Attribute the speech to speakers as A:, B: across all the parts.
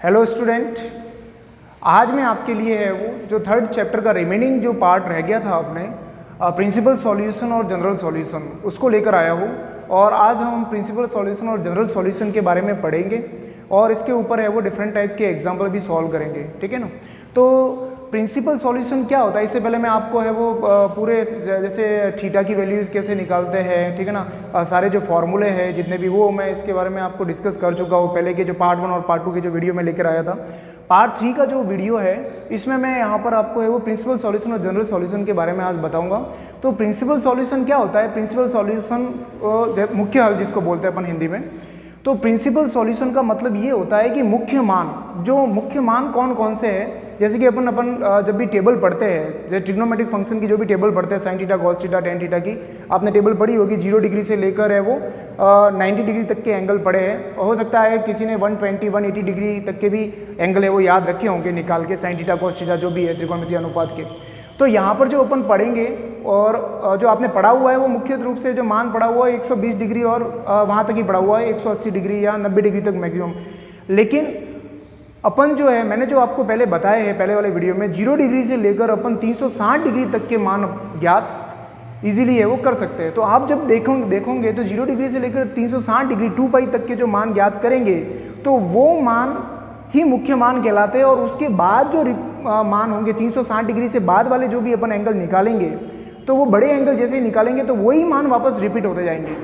A: Hello student, आज मैं आपके लिए है वो जो थर्ड चैप्टर का रिमेनिंग जो पार्ट रह गया था अपने प्रिंसिपल सॉल्यूशन और जनरल सॉल्यूशन उसको लेकर आया हूँ। और आज हम प्रिंसिपल सॉल्यूशन और जनरल सॉल्यूशन के बारे में पढ़ेंगे और इसके ऊपर है वो डिफरेंट टाइप के एग्जाम्पल भी सॉल्व करेंगे, ठीक है ना। तो प्रिंसिपल सॉल्यूशन क्या होता है, इससे पहले मैं आपको है वो पूरे जैसे थीटा की वैल्यूज़ कैसे निकालते हैं, ठीक है ना, सारे जो फॉर्मूले हैं जितने भी वो मैं इसके बारे में आपको डिस्कस कर चुका हूँ पहले के जो पार्ट 1 और पार्ट 2 के जो वीडियो में लेकर आया था। पार्ट 3 का जो वीडियो है इसमें मैं यहाँ पर आपको है वो प्रिंसिपल सॉल्यूशन और जनरल सॉल्यूशन के बारे में आज बताऊँगा। तो प्रिंसिपल सॉल्यूशन क्या होता है, प्रिंसिपल सॉल्यूशन मुख्य हल जिसको बोलते हैं अपन हिंदी में। तो प्रिंसिपल सॉल्यूशन का मतलब ये होता है कि मुख्य मान, जो मुख्य मान कौन कौन से हैं, जैसे कि अपन जब भी टेबल पढ़ते हैं, जैसे ट्रिग्नोमेट्रिक फंक्शन की जो भी टेबल पढ़ते हैं, sine theta cos theta tan theta की आपने टेबल पढ़ी होगी। 0 डिग्री से लेकर है वो 90 डिग्री तक के एंगल पढ़े हैं। हो सकता है किसी ने 120 180 डिग्री तक के भी एंगल है वो याद रखे होंगे निकाल के, साइन थीटा कॉस थीटा जो भी है त्रिकोणमितीय अनुपात के। तो यहाँ पर जो अपन पढ़ेंगे और जो आपने पढ़ा हुआ है वो मुख्य रूप से जो मान पढ़ा हुआ है 120 डिग्री और वहाँ तक ही पढ़ा हुआ है, 180 डिग्री या 90 डिग्री तक मैक्सिमम। लेकिन अपन जो है, मैंने जो आपको पहले बताए हैं पहले वाले वीडियो में, 0 डिग्री से लेकर अपन 360 डिग्री तक के मान ज्ञात इजीली है वो कर सकते हैं। तो आप जब देखोगे तो 0 डिग्री से लेकर 360 डिग्री 2π तक के जो मान ज्ञात करेंगे तो वो मान ही मुख्य मान कहलाते हैं। और उसके बाद जो मान होंगे 360 डिग्री से बाद वाले जो भी अपन एंगल निकालेंगे तो वो बड़े एंगल जैसे ही निकालेंगे तो वही मान वापस रिपीट होते जाएंगे,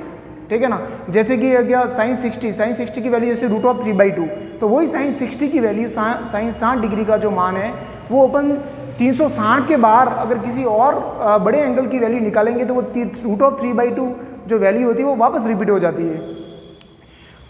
A: ठीक है ना। जैसे कि क्या साइन 60 की वैल्यू जैसे √3/2, तो वही साइन 60 की वैल्यू साइन 60 डिग्री का जो मान है वो अपन 360 के बाहर अगर किसी और बड़े एंगल की वैल्यू निकालेंगे तो वो √3/2 जो वैल्यू होती है वो वापस रिपीट हो जाती है।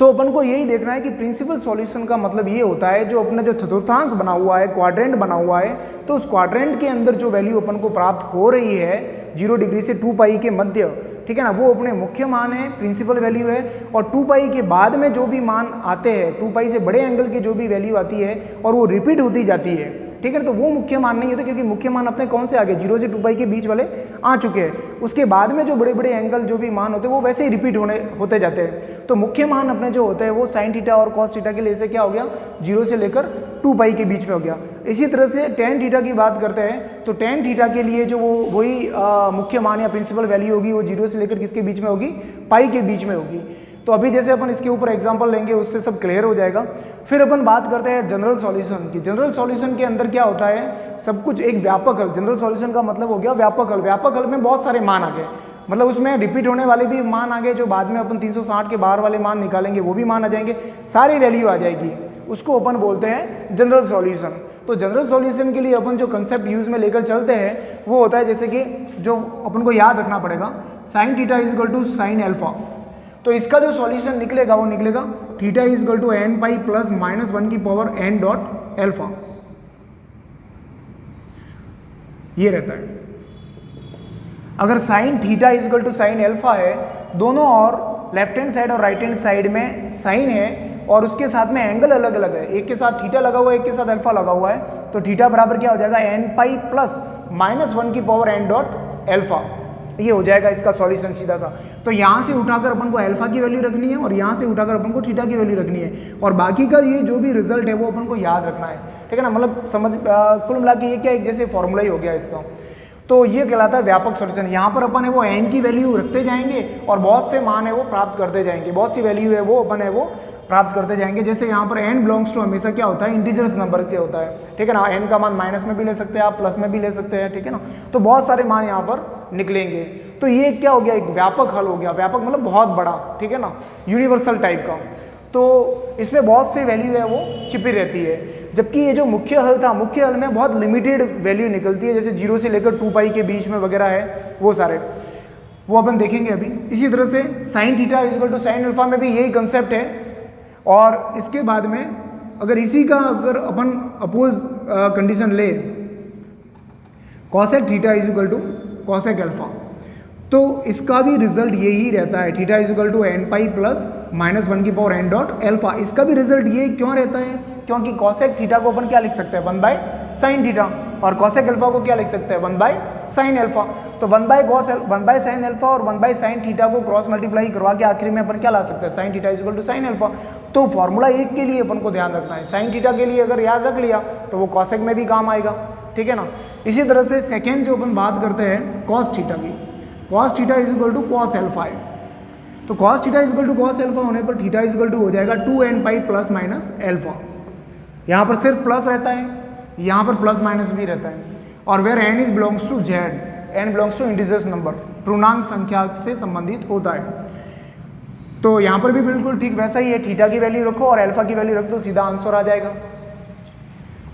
A: तो अपन को यही देखना है कि प्रिंसिपल सॉल्यूशन का मतलब ये होता है जो अपना जो चतुर्थांश बना हुआ है, क्वाड्रेंट बना हुआ है, तो उस क्वाड्रेंट के अंदर जो वैल्यू अपन को प्राप्त हो रही है 0 डिग्री से 2π के मध्य, ठीक है ना, वो अपने मुख्य मान है, प्रिंसिपल वैल्यू है। और 2π के बाद में जो भी मान आते हैं, 2π से बड़े एंगल की जो भी वैल्यू आती है और वो रिपीट होती जाती है, ठीक है ना, तो वो मुख्य मान नहीं होते क्योंकि मुख्य मान अपने कौन से आ गए 0 से 2π के बीच वाले आ चुके हैं। उसके बाद में जो बड़े बड़े एंगल जो भी मान होते हैं वो वैसे ही रिपीट होते जाते हैं। तो मुख्य मान अपने जो होते हैं वो साइन थीटा और कॉस थीटा के लिए से क्या हो गया, 0 से लेकर 2π के बीच में हो गया। इसी तरह से टेन थीटा की बात करते हैं तो टेन थीटा के लिए जो वही मुख्य मान या प्रिंसिपल वैल्यू होगी वो 0 से लेकर किसके बीच में होगी, पाई के बीच में होगी। तो अभी जैसे अपन इसके ऊपर एग्जांपल लेंगे उससे सब क्लियर हो जाएगा। फिर अपन बात करते हैं जनरल सॉल्यूशन की। जनरल सॉल्यूशन के अंदर क्या होता है, सब कुछ एक व्यापक हल। जनरल सॉल्यूशन का मतलब हो गया व्यापक हल। व्यापक हल में बहुत सारे मान आ गए, मतलब उसमें रिपीट होने वाले भी मान आ गए, जो बाद में अपन 360 के बाहर वाले मान निकालेंगे वो भी मान आ जाएंगे, सारी वैल्यू आ जाएगी। उसको अपन बोलते हैं जनरल सॉल्यूशन। तो जनरल सॉल्यूशन के लिए अपन जो कंसेप्ट यूज में लेकर चलते हैं वो होता है, जैसे कि जो अपन को याद रखना पड़ेगा, sine theta is equal to sine alpha. तो इसका जो सॉल्यूशन निकलेगा वो निकलेगा theta is equal to nπ plus -1 की पावर n डॉट एल्फा, ये रहता है। अगर sine theta is equal to sine alpha है, दोनों और लेफ्ट हैंड साइड और राइट हैंड साइड में साइन है और उसके साथ में एंगल अलग अलग है, एक के साथ थीटा लगा हुआ है, एक के साथ अल्फा लगा हुआ है, तो थीटा बराबर क्या हो जाएगा nπ प्लस -1 की पावर n डॉट एल्फा, ये हो जाएगा इसका सॉल्यूशन सीधा सा। तो यहाँ से उठाकर अपन को अल्फा की वैल्यू रखनी है और यहाँ से उठाकर अपन को थीटा की वैल्यू रखनी है और बाकी का ये जो भी रिजल्ट है वो अपन को याद रखना है, ठीक है ना। मतलब समझ कुल मिला के ये क्या एक जैसे फॉर्मूला ही हो गया इसका। तो ये कहलाता है व्यापक सॉल्यूशन। यहाँ पर अपन है वो n की वैल्यू रखते जाएंगे और बहुत से मान है वो प्राप्त करते जाएंगे, बहुत सी वैल्यू है वो अपन है वो प्राप्त करते जाएंगे। जैसे यहाँ पर n बिलोंग्स टू हमेशा क्या होता है, इंटीजर्स नंबर से होता है, ठीक है ना। n का मान माइनस में भी ले सकते हैं आप, प्लस में भी ले सकते हैं, ठीक है ना। तो बहुत सारे मान यहाँ पर निकलेंगे। तो ये क्या हो गया, एक व्यापक हल हो गया। व्यापक मतलब बहुत बड़ा, ठीक है ना, यूनिवर्सल टाइप का। तो इसमें बहुत सी वैल्यू है वो छिपी रहती है, जबकि ये जो मुख्य हल था, मुख्य हल में बहुत लिमिटेड वैल्यू निकलती है, जैसे 0 से लेकर 2π के बीच में वगैरह है वो सारे, वो अपन देखेंगे अभी। इसी तरह से sine theta is equal to sine alpha में भी यही कंसेप्ट है। और इसके बाद में अगर इसी का अगर अपन अपोज कंडीशन ले, cosec theta is equal to cosec alpha, तो इसका भी रिजल्ट यही रहता है, theta is equal to nπ plus -1 की पावर n डॉट एल्फा। इसका भी रिजल्ट ये क्यों रहता है, क्योंकि कॉसेक थीटा को अपन क्या लिख सकते हैं, 1/sin थीटा, और कॉसेक अल्फा को क्या लिख सकते हैं, 1/sin अल्फा। तो 1/sin अल्फा और 1/sin थीटा को क्रॉस मल्टीप्लाई करवा के आखिरी में अपन क्या ला सकते हैं, sin theta is equal to sin alpha. तो फॉर्मूला 1 के लिए अपन को ध्यान रखना है, साइन थीटा के लिए अगर याद रख लिया तो वो कॉसेक में भी काम आएगा, ठीक है ना। इसी तरह से सेकेंड जो अपन बात करते हैं कॉस थीटा की, cos theta is equal to cos alpha है। तो cos theta is equal to cos alpha होने पर थीटा इज इक्वल टू हो जाएगा 2n पाई प्लस माइनस एल्फा। यहाँ पर सिर्फ प्लस रहता है, यहाँ पर प्लस माइनस भी रहता है, और where n is belongs to z, n belongs to integers number, पूर्णांक संख्या से संबंधित होता है। तो यहाँ पर भी बिल्कुल ठीक वैसा ही है, थीटा की वैल्यू रखो और अल्फा की वैल्यू रख दो, सीधा आंसर आ जाएगा।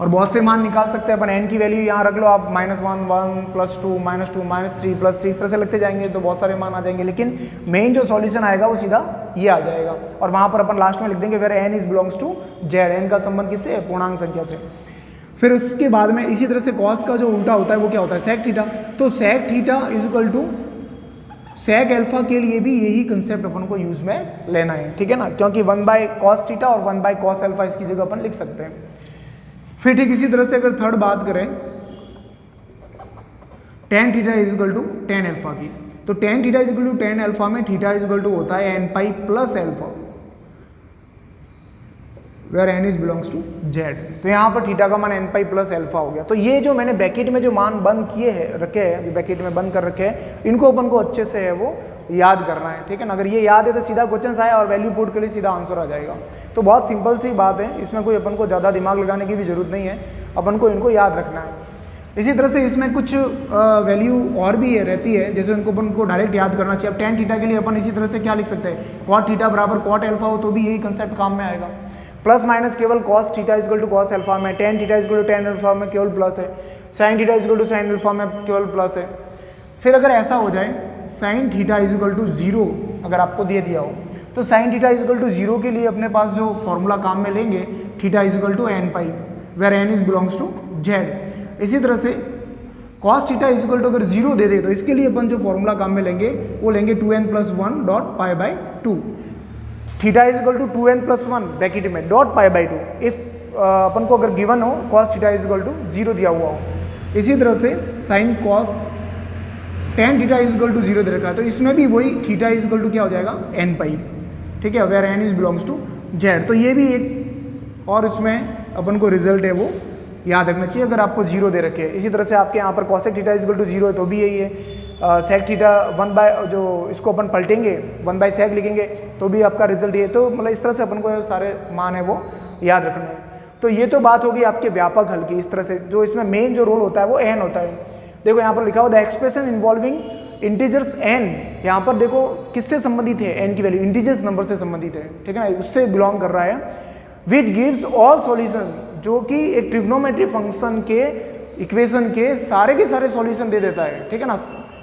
A: और बहुत से मान निकाल सकते हैं अपन, n की वैल्यू यहाँ रख लो आप, -1 1 +2 -2 -3 +3 इस तरह से लगते जाएंगे तो बहुत सारे मान आ जाएंगे, लेकिन मेन जो सॉल्यूशन आएगा वो सीधा ये आ जाएगा। और वहाँ पर अपन लास्ट में लिख देंगे where n is belongs to z, n का संबंध किससे है, पूर्णांक संख्या से। फिर उसके बाद में इसी तरह से कॉस का जो उल्टा होता है वो क्या होता है, सेक थीटा। तो sec theta is equal to sec alpha के लिए भी यही कंसेप्ट अपन को यूज में लेना है, ठीक है ना, क्योंकि 1/cos थीटा और 1/cos एल्फा इसकी जगह अपन लिख सकते हैं। फिर ठीक इसी तरह से अगर थर्ड बात करें tan theta is equal to tan alpha की, तो tan theta is equal to tan alpha में थीटा इज इक्वल टू होता है n pi plus alpha, where n is belongs to z। तो यहाँ पर थीटा का मान n पाई प्लस एल्फा हो गया। तो ये जो मैंने ब्रैकेट में जो मान बंद किए हैं रखे हैं, ब्रैकेट में बंद कर रखे हैं, इनको अपन को अच्छे से है वो याद करना है, ठीक है ना। अगर ये याद है तो सीधा क्वेश्चन आया और वैल्यू पुट के लिए सीधा आंसर आ जाएगा। तो बहुत सिंपल सी बात है, इसमें कोई अपन को ज़्यादा दिमाग लगाने की भी जरूरत नहीं है, अपन को इनको याद रखना है। इसी तरह से इसमें कुछ वैल्यू और भी है रहती है, जैसे उनको अपन को डायरेक्ट याद करना चाहिए। अब tan थीटा के लिए अपन इसी तरह से क्या लिख सकते हैं, cot थीटा बराबर cot एल्फा हो तो भी यही कंसेप्ट काम में आएगा। प्लस माइनस केवल cos theta is equal to cos alpha में, tan theta is equal to tan alpha में केवल प्लस है, sin theta is equal to sin alpha में केवल प्लस है। फिर अगर ऐसा हो जाए sin theta is equal to 0 अगर आपको दे दिया हो, तो sin theta is equal to 0 के लिए अपने पास जो फॉर्मूला काम में लेंगे, theta is equal to n pi, where n is belongs to z। इसी तरह से cos theta is equal to अगर 0 दे दे तो इसके लिए अपन जो फॉर्मूला काम में लेंगे वो लेंगे 2n + 1 dot pi by 2। Theta is equal to 2n + 1 bracket में डॉट पाई बाई 2 इफ अपन को अगर गिवन हो cos theta is equal to 0 दिया हुआ हो। इसी तरह से sin cos tan theta is equal to 0 दे रखा है, तो इसमें भी वही थीटा इज इक्वल टू क्या हो जाएगा, n पाई, ठीक है, where n is belongs to z। तो ये भी एक और इसमें अपन को रिजल्ट है वो याद रखना चाहिए अगर आपको 0 दे रखे हैं। इसी तरह से आपके यहाँ पर cosec theta is equal to 0 है तो भी यही है, sec थीटा 1 जो इसको अपन पलटेंगे 1/sec लिखेंगे तो भी आपका रिजल्ट ये। तो मतलब इस तरह से अपन को सारे मान है वो याद रखने हैं। तो ये तो बात होगी आपके व्यापक हल की। इस तरह से जो इसमें मेन जो रोल होता है वो n होता है। देखो यहाँ पर लिखा हुआ the expression involving integers n, यहाँ पर देखो किससे संबंधित है, n की वैल्यू इंटीजर्स नंबर से संबंधित है, ठीक है ना, उससे बिलोंग कर रहा है। विच गिव्स ऑल सॉल्यूशन, जो कि एक ट्रिग्नोमेट्री फंक्शन के इक्वेशन के सारे सॉल्यूशन दे देता है, ठीक है ना।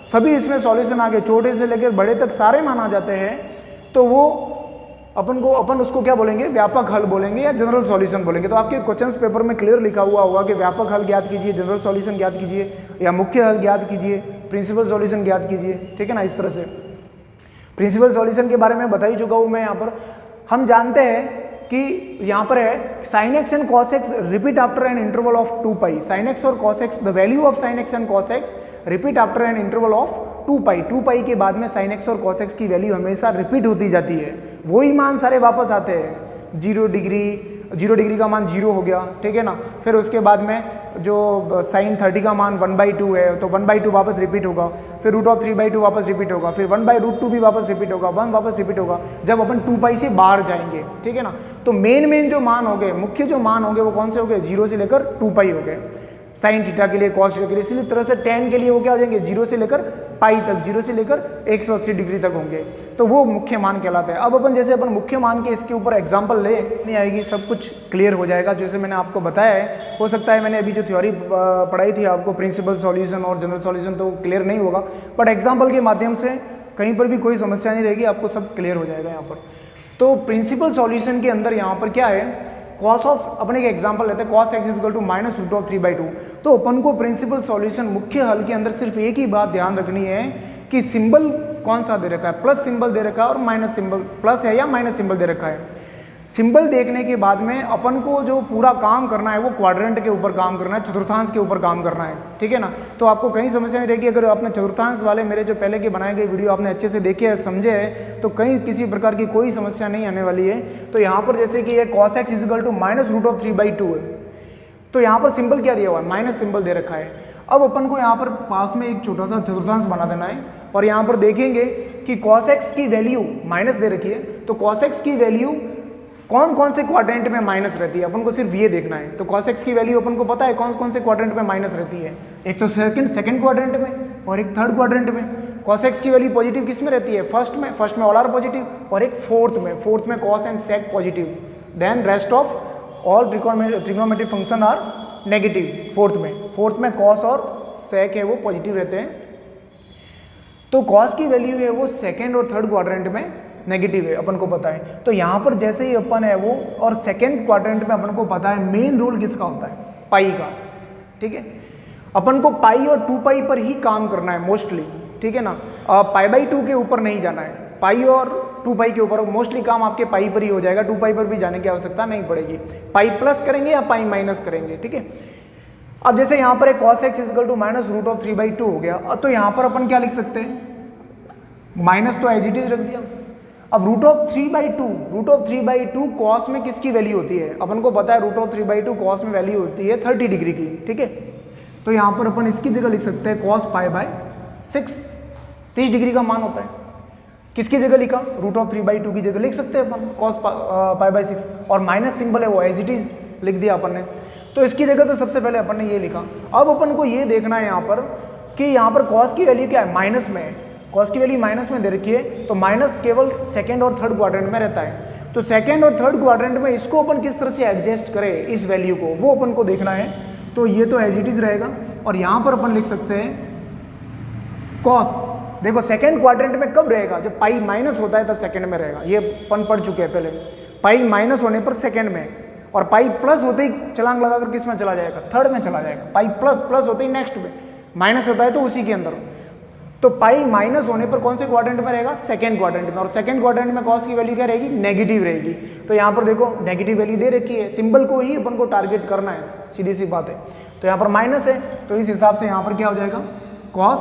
A: सभी इसमें सॉल्यूशन आगे छोटे से लेकर बड़े तक सारे मान आ जाते हैं, तो वो अपन उसको क्या बोलेंगे, व्यापक हल बोलेंगे या जनरल सॉल्यूशन बोलेंगे। तो आपके क्वेश्चंस पेपर में क्लियर लिखा हुआ होगा कि व्यापक हल ज्ञात कीजिए, जनरल सॉल्यूशन ज्ञात कीजिए, या मुख्य हल ज्ञात कीजिए, प्रिंसिपल सॉल्यूशन ज्ञात कीजिए, ठीक है ना। इस तरह से प्रिंसिपल सॉल्यूशन के बारे में बता ही चुका हूँ मैं। यहाँ पर हम जानते हैं कि यहाँ पर है sin x and cos x repeat after an interval of 2 pi. sin x और cos x, the value of sin x and cos x repeat after an interval of 2 पाई। 2 पाई के बाद में sin x और cos x की value हमेशा repeat होती जाती है, वही मान सारे वापस आते हैं। 0 डिग्री का मान 0 हो गया, ठीक है ना। फिर उसके बाद में जो sin 30 का मान 1/2 है तो 1/2 वापस रिपीट होगा, फिर √3/2 वापस रिपीट होगा, फिर 1/√2 भी वापस रिपीट होगा, 1 वापस रिपीट होगा जब अपन 2 पाई से बाहर जाएंगे, ठीक है ना। तो मेन जो मान होंगे, मुख्य जो मान होंगे वो कौन से होंगे, 0 से लेकर 2 पाई हो गए साइन थीटा के लिए, कॉस थीटा के लिए। इसी तरह से tan के लिए वो क्या हो जाएंगे, 0 से लेकर पाई तक, 0 से लेकर 180 डिग्री तक होंगे, तो वो मुख्य मान कहलाता है। अब अपन जैसे अपन मुख्य मान के इसके ऊपर एग्जांपल ले नहीं आएगी, सब कुछ क्लियर हो जाएगा जैसे मैंने आपको बताया है। हो सकता है मैंने अभी जो थ्योरी पढ़ाई थी आपको प्रिंसिपल सॉल्यूशन और जनरल सॉल्यूशन, तो क्लियर नहीं होगा, बट एग्जाम्पल के माध्यम से कहीं पर भी कोई समस्या नहीं रहेगी, आपको सब क्लियर हो जाएगा यहाँ पर। तो प्रिंसिपल सॉल्यूशन के अंदर यहाँ पर क्या है, कॉस ऑफ, अपन एक एग्जांपल लेते हैं, cos x इक्वल टू -√3/2। तो अपन को प्रिंसिपल सॉल्यूशन मुख्य हल के अंदर सिर्फ एक ही बात ध्यान रखनी है कि सिंबल कौन सा दे रखा है, प्लस सिंबल दे रखा है और माइनस सिंबल, प्लस है या माइनस सिंबल दे रखा है। सिंबल देखने के बाद में अपन को जो पूरा काम करना है वो क्वाड्रेंट के ऊपर काम करना है, चतुर्थांश के ऊपर काम करना है, ठीक है ना। तो आपको कहीं समस्या नहीं रहेगी। अगर आपने चतुर्थांश वाले मेरे जो पहले के बनाए गए वीडियो आपने अच्छे से देखे है, समझे है, तो कहीं किसी प्रकार की कोई समस्या नहीं आने वाली है। तो यहाँ पर जैसे कि ये cos x = -√3/2 है, तो यहाँ पर सिंबल क्या दिया हुआ है, माइनस सिंबल दे रखा है। अब अपन को यहाँ पर पास में एक छोटा सा चतुर्थांश बना देना है और यहाँ पर देखेंगे कि cos x की वैल्यू माइनस दे रखी है, तो cos x की वैल्यू कौन कौन से क्वाड्रेंट में माइनस रहती है, अपन को सिर्फ ये देखना है। तो cos x की वैल्यू अपन को पता है कौन कौन से क्वाड्रेंट में माइनस रहती है, एक तो सेकंड क्वाड्रेंट में और एक थर्ड क्वाड्रेंट में। cos x की वैल्यू पॉजिटिव किस में रहती है, फर्स्ट में ऑल आर पॉजिटिव, और एक फोर्थ में cos and sec positive, then rest of all trigonometric function are negative. Fourth में cos और sec है वो पॉजिटिव रहते हैं। तो cos की वैल्यू है वो सेकेंड और थर्ड क्वाड्रेंट में नेगेटिव है, अपन को पता है। तो यहाँ पर जैसे ही अपन है वो, और सेकेंड क्वाड्रेंट में अपन को पता है मेन रोल किसका होता है, पाई का, ठीक है। अपन को पाई और 2π पर ही काम करना है मोस्टली, ठीक है ना। π/2 के ऊपर नहीं जाना है, पाई और 2π के ऊपर मोस्टली काम आपके पाई पर ही हो जाएगा, 2π पर भी जाने की आवश्यकता नहीं पड़ेगी। पाई प्लस करेंगे या पाई माइनस करेंगे, ठीक है। अब जैसे यहाँ पर एक cos x = -√3/2 हो गया, तो यहाँ पर अपन क्या लिख सकते हैं, माइनस तो एज इट इज रख दिया। अब √3/2 cos में किसकी वैल्यू होती है, अपन को पता है √3/2 cos में वैल्यू होती है 30 डिग्री की, ठीक है। तो यहाँ पर अपन इसकी जगह लिख सकते हैं cos π/6, 30 डिग्री का मान होता है। किसकी जगह लिखा, √3/2 की जगह लिख सकते हैं अपन cos π/6, और माइनस सिंबल है वो एज इट इज लिख दिया अपन ने। तो इसकी जगह तो सबसे पहले अपन ने ये लिखा। अब अपन को ये देखना है यहाँ पर कि यहाँ पर cos की वैल्यू क्या है, माइनस में है, cos की वैल्यू माइनस में दे रखी है, तो माइनस केवल सेकेंड और थर्ड क्वाड्रेंट में रहता है। तो सेकेंड और थर्ड क्वाड्रेंट में इसको अपन किस तरह से एडजस्ट करें इस वैल्यू को, वो अपन को देखना है। तो ये तो एज इट इज रहेगा, और यहाँ पर अपन लिख सकते हैं cos, देखो सेकेंड क्वाड्रेंट में कब रहेगा, जब पाई माइनस होता है तब सेकेंड में रहेगा, ये अपन पढ़ चुके हैं पहले। पाई माइनस होने पर सेकेंड में, और पाई प्लस होते ही छलांग लगाकर किस में चला जाएगा, थर्ड में चला जाएगा। पाई प्लस होते ही नेक्स्ट में, माइनस होता है तो उसी के अंदर। तो पाई माइनस होने पर कौन से क्वाड्रेंट में रहेगा, सेकेंड क्वाड्रेंट में, और सेकेंड क्वाड्रेंट में cos की वैल्यू क्या रहेगी, नेगेटिव रहेगी। तो यहाँ पर देखो नेगेटिव वैल्यू दे रखी है, सिंबल को ही अपन को टारगेट करना है, सीधी सी बात है। तो यहाँ पर माइनस है, तो इस हिसाब से यहाँ पर क्या हो जाएगा cos,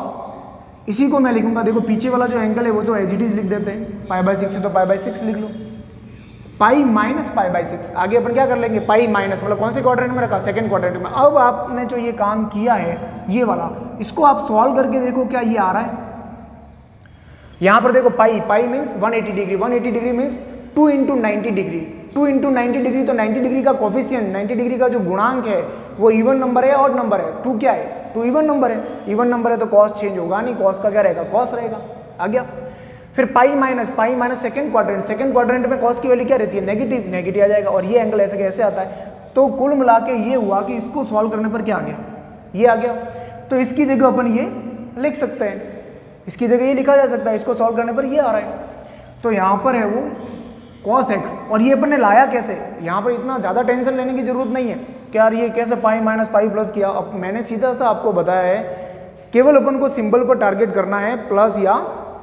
A: इसी को मैं लिखूंगा, देखो पीछे वाला जो एंगल है वो तो एज इट इज लिख देते हैं, π/6 है तो π/6 लिख लो, पाई माइनस π/6। आगे अपन क्या कर लेंगे, पाई माइनस, मतलब कौन से क्वाड्रेंट में रखा, सेकंड क्वाड्रेंट में। अब आपने जो ये काम किया है ये वाला, इसको आप सॉल्व करके देखो क्या ये आ रहा है। यहाँ पर देखो पाई means 180 degree, 180 degree means 2 × 90 degree, 2 × 90 degree, तो 90 डिग्री का कोफिशिएंट, 90 डिग्री का जो गुणांक है वो इवन नंबर है, ऑड नंबर है। 2 क्या है, 2 इवन नंबर है, इवन नंबर है तो cos चेंज होगा नहीं, cos का क्या रहेगा, cos रहेगा। आ गया। फिर पाई माइनस सेकंड क्वाड्रेंट में cos की वैल्यू क्या रहती है, नेगेटिव आ जाएगा, और ये एंगल ऐसे कैसे आता है। तो कुल मिला के ये हुआ कि इसको सॉल्व करने पर क्या आ गया, ये आ गया। तो इसकी जगह अपन ये लिख सकते हैं, इसकी जगह ये लिखा जा सकता है, इसको सॉल्व करने पर ये आ रहा है। तो यहाँ पर है वो cos x, और ये अपन ने लाया कैसे, यहाँ पर इतना ज़्यादा टेंशन लेने की जरूरत नहीं है कि यार ये कैसे पाई माइनस पाई प्लस किया। अब मैंने सीधा सा आपको बताया है, केवल अपन को सिंबल पर टारगेट करना है, प्लस या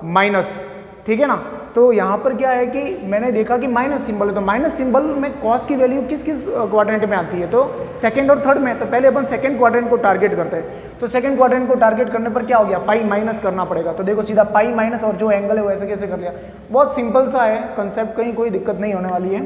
A: माइनस, ठीक है ना। तो यहाँ पर क्या है कि मैंने देखा कि माइनस सिंबल है, तो माइनस सिंबल में cos की वैल्यू किस क्वाड्रेंट में आती है, तो सेकंड और थर्ड में। तो पहले अपन सेकंड क्वाड्रेंट को टारगेट करते हैं, तो सेकंड क्वाड्रेंट को टारगेट करने पर क्या हो गया, पाई माइनस करना पड़ेगा। तो देखो सीधा पाई माइनस, और जो एंगल है वो ऐसे कैसे कर लिया, बहुत सिंपल सा है कंसेप्ट, कहीं कोई दिक्कत नहीं होने वाली है।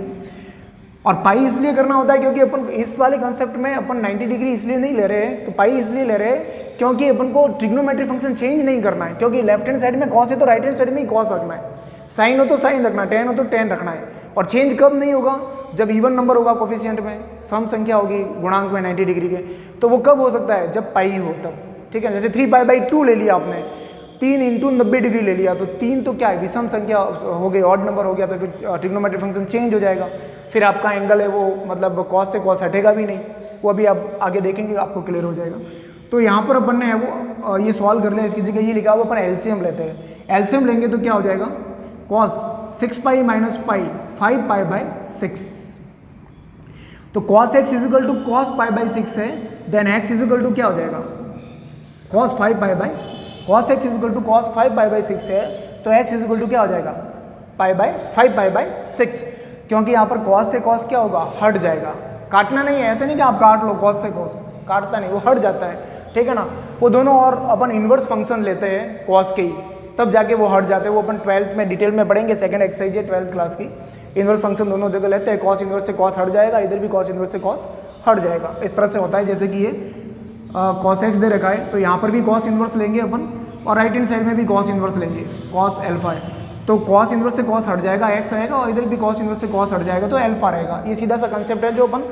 A: और पाई इसलिए करना होता है क्योंकि अपन इस वाले कंसेप्ट में अपन 90 डिग्री इसलिए नहीं ले रहे हैं, तो पाई इसलिए ले रहे हैं क्योंकि अपन को ट्रिग्नोमेट्रिक फंक्शन चेंज नहीं करना है, क्योंकि लेफ्ट हैंड साइड में cos है तो राइट हैंड साइड में ही cos रखना है, साइन हो तो साइन रखना है, टेन हो तो टेन रखना है। और चेंज कब नहीं होगा, जब इवन नंबर होगा कोफिशिएंट में, सम संख्या होगी गुणांक में 90 डिग्री के, तो वो कब हो सकता है, जब पाई हो तब, ठीक है। जैसे 3π/2 ले लिया आपने, 3 × 90 डिग्री ले लिया, तो 3 तो क्या है, विषम संख्या हो गई, ऑड नंबर हो गया, तो फिर ट्रिग्नोमेट्रिक फंक्शन चेंज हो जाएगा। फिर आपका एंगल है वो मतलब cos से cos हटेगा भी नहीं, वो अभी आप आगे देखेंगे आपको क्लियर हो जाएगा। तो यहाँ पर अपन ने वो ये सॉल्व कर लिया, इसकी जगह ये लिखा हुआ अपन एलसीएम लेते हैं। एलसीएम लेंगे तो क्या हो जाएगा, cos 6π - π 5π/6। तो cos x = cos π/6 है, देन x = क्या हो जाएगा, cos 5π/, cos x = cos 5π/6 है, तो x = क्या हो जाएगा, 5π/6। क्योंकि यहाँ पर कॉस से कॉस क्या होगा, हट जाएगा। काटना नहीं है, ऐसे नहीं कि आप काट लो कॉस से कॉस, काटता नहीं, वो हट जाता है, ठीक है ना। वो दोनों और अपन इन्वर्स फंक्शन लेते हैं कॉस के ही, तब जाके वो हट जाते हैं। वो अपन 12th में डिटेल में पढ़ेंगे, सेकंड एक्सरसाइज है 12th क्लास की। इन्वर्स फंक्शन दोनों जगह लेते हैं, कॉस इन्वर्स से कॉस हट जाएगा, इधर भी कॉस इन्वर्स से कॉस हट जाएगा। इस तरह से होता है, जैसे कि ये कॉस एक्स दे रखा है तो यहाँ पर भी कॉस इन्वर्स लेंगे अपन, और राइट हैंड साइड में भी कॉस इन्वर्स लेंगे, कॉस एल्फा है तो कॉस इन्वर्स से कॉस हट जाएगा, एक्स आएगा, और इधर भी कॉस इन्वर्स से कॉस हट जाएगा तो एल्फा रहेगा। ये सीधा सा कंसेप्ट है जो अपन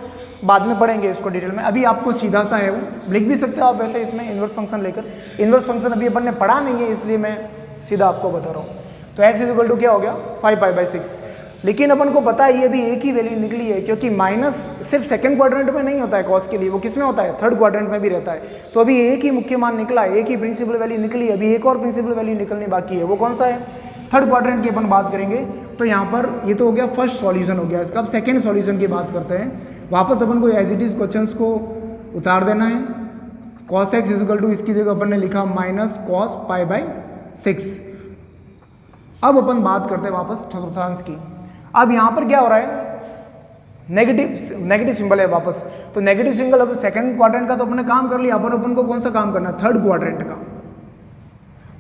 A: बाद में पढ़ेंगे इसको डिटेल में। अभी आपको सीधा सा है वो लिख भी सकते हो आप वैसे इसमें इन्वर्स फंक्शन लेकर। इन्वर्स फंक्शन अभी अपन ने पढ़ा नहीं है, इसलिए मैं सीधा आपको बता रहा हूँ। तो एक्स इज इक्वल टू क्या हो गया, 5π/6। लेकिन अपन को पता है ये भी एक ही वैल्यू निकली है, क्योंकि माइनस सिर्फ सेकंड क्वाड्रेंट में नहीं होता है कॉस के लिए, वो किस में होता है, थर्ड क्वाड्रेंट में भी रहता है। तो अभी एक ही मुख्य मान निकला है, एक ही प्रिंसिपल वैल्यू निकली है, अभी एक और प्रिंसिपल वैल्यू निकलनी बाकी है। वो कौन सा है, थर्ड क्वाड्रेंट की अपन बात करेंगे। तो यहाँ पर ये तो हो गया फर्स्ट सॉल्यूशन हो गया इसका। अब सेकंड सॉल्यूशन की बात करते हैं। वापस अपन को एज इट इज क्वेश्चंस को उतार देना है। cos x is equal to, इसकी जगह अपन ने लिखा माइनस cos π/6। अब अपन बात करते हैं वापस चतुर्थांश की। अब यहाँ पर क्या हो रहा है, नेगेटिव सिंबल है वापस, तो नेगेटिव सिंबल। अब सेकंड क्वाड्रेंट का तो अपने काम कर लिया, अपन को कौन सा काम करना है, थर्ड क्वाड्रेंट का।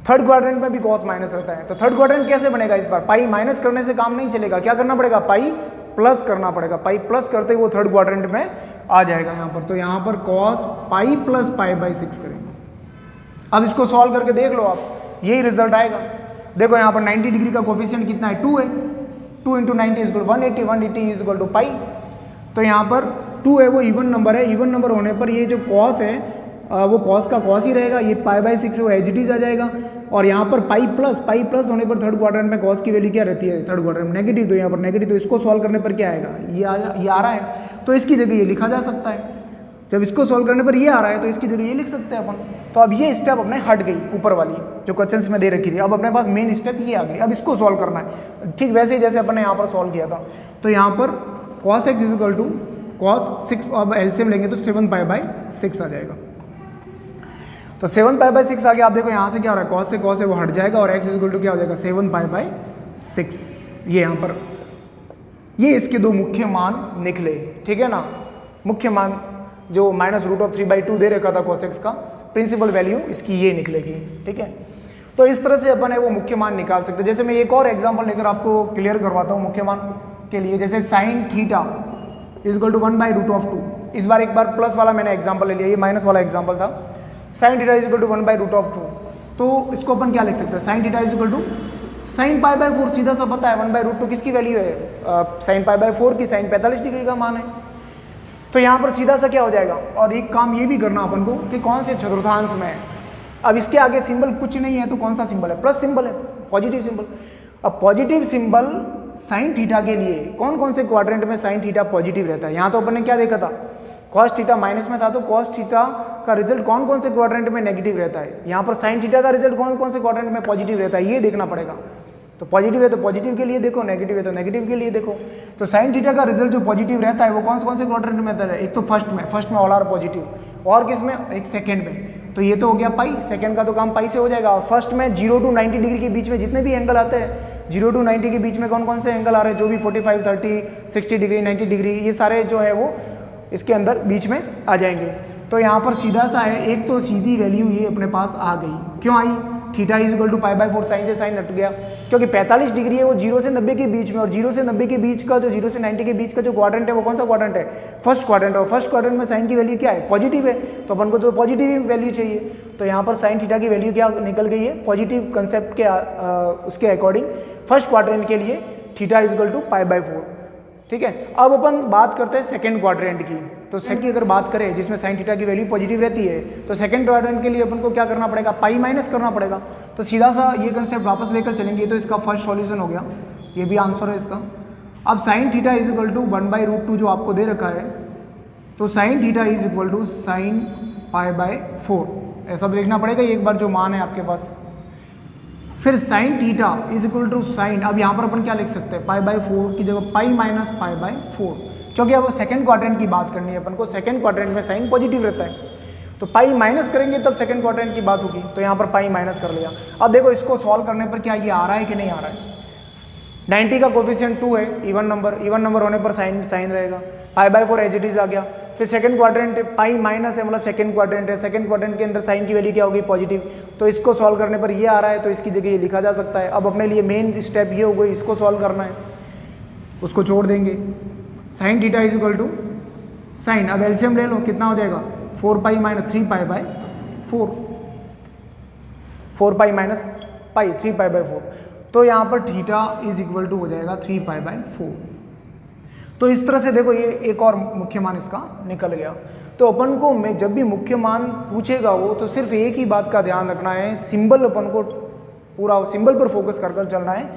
A: थर्ड क्वाड्रेंट में भी cos माइनस रहता है, तो थर्ड क्वाड्रेंट कैसे बनेगा इस बार, पाई माइनस करने से काम नहीं चलेगा, क्या करना पड़ेगा, पाई प्लस करना पड़ेगा। पाई प्लस करते ही वो थर्ड क्वाड्रेंट में आ जाएगा यहाँ पर। तो यहाँ पर cos पाई प्लस π/6 करेंगे। अब इसको सॉल्व करके देख लो आप, यही रिजल्ट आएगा। देखो यहाँ पर 90 डिग्री का कोफिशिएंट कितना है, 2 है, 2 × 90 इज 180, 180 इज इक्वल टू पाई। तो यहाँ पर 2 है, वो इवन नंबर है, इवन नंबर होने पर ये जो cos है वो cos का cos ही रहेगा, ये π/6 वो एज इट इज आ जाएगा। और यहाँ पर पाई प्लस होने पर थर्ड क्वाड्रेंट में cos की वैल्यू क्या रहती है, थर्ड क्वाड्रेंट में नेगेटिव, तो यहाँ पर नेगेटिव, तो इसको सॉल्व करने पर क्या आएगा, ये आ रहा है, तो इसकी जगह ये लिखा जा सकता है। जब इसको सॉल्व करने पर ये आ रहा है तो इसकी जगह ये लिख सकते हैं अपन। तो अब ये स्टेप अपने हट गई ऊपर वाली जो क्वेश्चन में दे रखी थी, अब अपने पास मेन स्टेप ये आ गई। अब इसको सॉल्व करना है ठीक वैसे ही जैसे अपन ने यहाँ पर सॉल्व किया था। तो यहाँ पर cos x is equal to cos 6, अब एलसीएम लेंगे तो 7π/6 आ जाएगा। तो 7π/6 आ गया। आप देखो यहाँ से क्या हो रहा है, cos से cos है वो हट जाएगा, और x इज इक्वल टू क्या हो जाएगा, 7π/6। ये यहाँ पर ये इसके दो मुख्य मान निकले, ठीक है ना। मुख्य मान जो -√3/2 दे रखा था cos x का, प्रिंसिपल वैल्यू इसकी ये निकलेगी, ठीक है। तो इस तरह से अपन है वो मुख्य मान निकाल सकते हैं। जैसे मैं एक और एग्जांपल लेकर आपको क्लियर करवाता हूँ मुख्य मान के लिए। जैसे sin θ इज इक्वल टू 1/√2। इस बार एक बार प्लस वाला मैंने एग्जाम्पल ले लिया, ये माइनस वाला एग्जाम्पल था। sin θ इज इक्वल टू 1/√2, तो इसको अपन क्या लिख सकते हैं, sin θ is equal to sin π/4, सीधा सा पता है 1/√2 किसकी वैल्यू है, sin π/4 की, sin 45 डिग्री का मान है। तो यहाँ पर सीधा सा क्या हो जाएगा। और एक काम ये भी करना अपन को कि कौन से चतुर्थांश में है। अब इसके आगे सिंबल कुछ नहीं है तो कौन सा सिंबल है, प्लस सिंबल है, पॉजिटिव सिंबल। अब पॉजिटिव सिंबल sin θ के लिए कौन कौन से क्वाड्रेंट में sin θ पॉजिटिव रहता है। यहाँ तो अपन ने क्या देखा था, cos θ माइनस में था, तो cos θ का रिजल्ट कौन कौन से क्वाड्रेंट में नेगेटिव रहता है। यहाँ पर sin θ का रिजल्ट कौन कौन से क्वाड्रेंट में पॉजिटिव रहता है, ये देखना पड़ेगा। तो पॉजिटिव है तो पॉजिटिव के लिए देखो, नेगेटिव है तो नेगेटिव के लिए देखो। तो sin θ का रिजल्ट जो पॉजिटिव रहता है वो कौन से क्वाड्रेंट में रहता है, एक तो फर्स्ट में ऑल आर पॉजिटिव, और किस में, एक सेकंड में। तो ये तो हो गया पाई, सेकंड का तो काम पाई से हो जाएगा। और फर्स्ट में 0 to 90 डिग्री के बीच में जितने भी एंगल आते हैं, 0 to 90 के बीच में कौन कौन से एंगल आ रहे हैं, जो भी 45, 30, 60 डिग्री, 90 डिग्री, ये सारे जो है वो इसके अंदर बीच में आ जाएंगे। तो यहाँ पर सीधा सा है, एक तो सीधी वैल्यू ये अपने पास आ गई। क्यों आई, theta is equal to π/4, sine से साइन हट गया, क्योंकि 45 डिग्री है वो 0 से 90 के बीच में, और 0 से 90 के बीच का जो 0 से 90 के बीच का जो क्वाड्रेंट है वो कौन सा क्वाड्रेंट है, फर्स्ट क्वाड्रेंट। और फर्स्ट क्वाड्रेंट में साइन की वैल्यू क्या है, पॉजिटिव है, तो अपन को तो पॉजिटिव ही वैल्यू चाहिए। तो यहाँ पर साइन थीटा की वैल्यू क्या निकल गई है, पॉजिटिव कंसेप्ट के उसके अकॉर्डिंग फर्स्ट क्वाड्रेंट के लिए थीटा इज इक्वल टू π/4, ठीक है। अब अपन बात करते हैं सेकंड क्वाड्रेंट की। तो सेकंड की अगर बात करें जिसमें साइन थीटा की वैल्यू पॉजिटिव रहती है, तो सेकंड क्वाड्रेंट के लिए अपन को क्या करना पड़ेगा, पाई माइनस करना पड़ेगा। तो सीधा सा ये कंसेप्ट वापस लेकर चलेंगे, तो इसका फर्स्ट सॉल्यूशन हो गया, ये भी आंसर है इसका। अब sine theta is equal to 1/√2 जो आपको दे रखा है, तो sine theta is equal to sine π/4, ऐसा भी लिखना पड़ेगा एक बार जो मान है आपके पास। फिर sine theta is equal to sine, अब यहाँ पर अपन क्या लिख सकते हैं, π/4 की जगह पाई माइनस π/4, क्योंकि अब सेकंड क्वाड्रेंट की बात करनी है अपन को। सेकंड क्वाड्रेंट में साइन पॉजिटिव रहता है, तो पाई माइनस करेंगे तब सेकंड क्वाड्रेंट की बात होगी। तो यहाँ पर पाई माइनस कर लिया। अब देखो इसको सॉल्व करने पर क्या ये आ रहा है कि नहीं आ रहा है, 90 का कोफिशिएंट 2 है, इवन नंबर होने पर साइन रहेगा, π/4 एज इट इज आ गया। फिर सेकंड क्वाड्रेंट पाई माइनस है, मतलब सेकंड क्वाड्रेंट है, सेकंड क्वाड्रेंट के अंदर साइन की वैल्यू क्या होगी, पॉजिटिव, तो इसको सॉल्व करने पर ये आ रहा है, तो इसकी जगह ये लिखा जा सकता है। अब अपने लिए मेन स्टेप ये हो गई, इसको सॉल्व करना है, उसको छोड़ देंगे। Sine theta is equal to sine, अब एलसीएम ले लो, कितना हो जाएगा 4π - 3π/4, 4π - π 3π/4, तो यहाँ पर थीटा इज इक्वल टू हो जाएगा 3π/4। तो इस तरह से देखो ये एक और मुख्य मान इसका निकल गया। तो अपन को मैं जब भी मुख्य मान पूछेगा वो, तो सिर्फ एक ही बात का ध्यान रखना है, सिंबल अपन को पूरा सिंबल पर फोकस कर चलना है।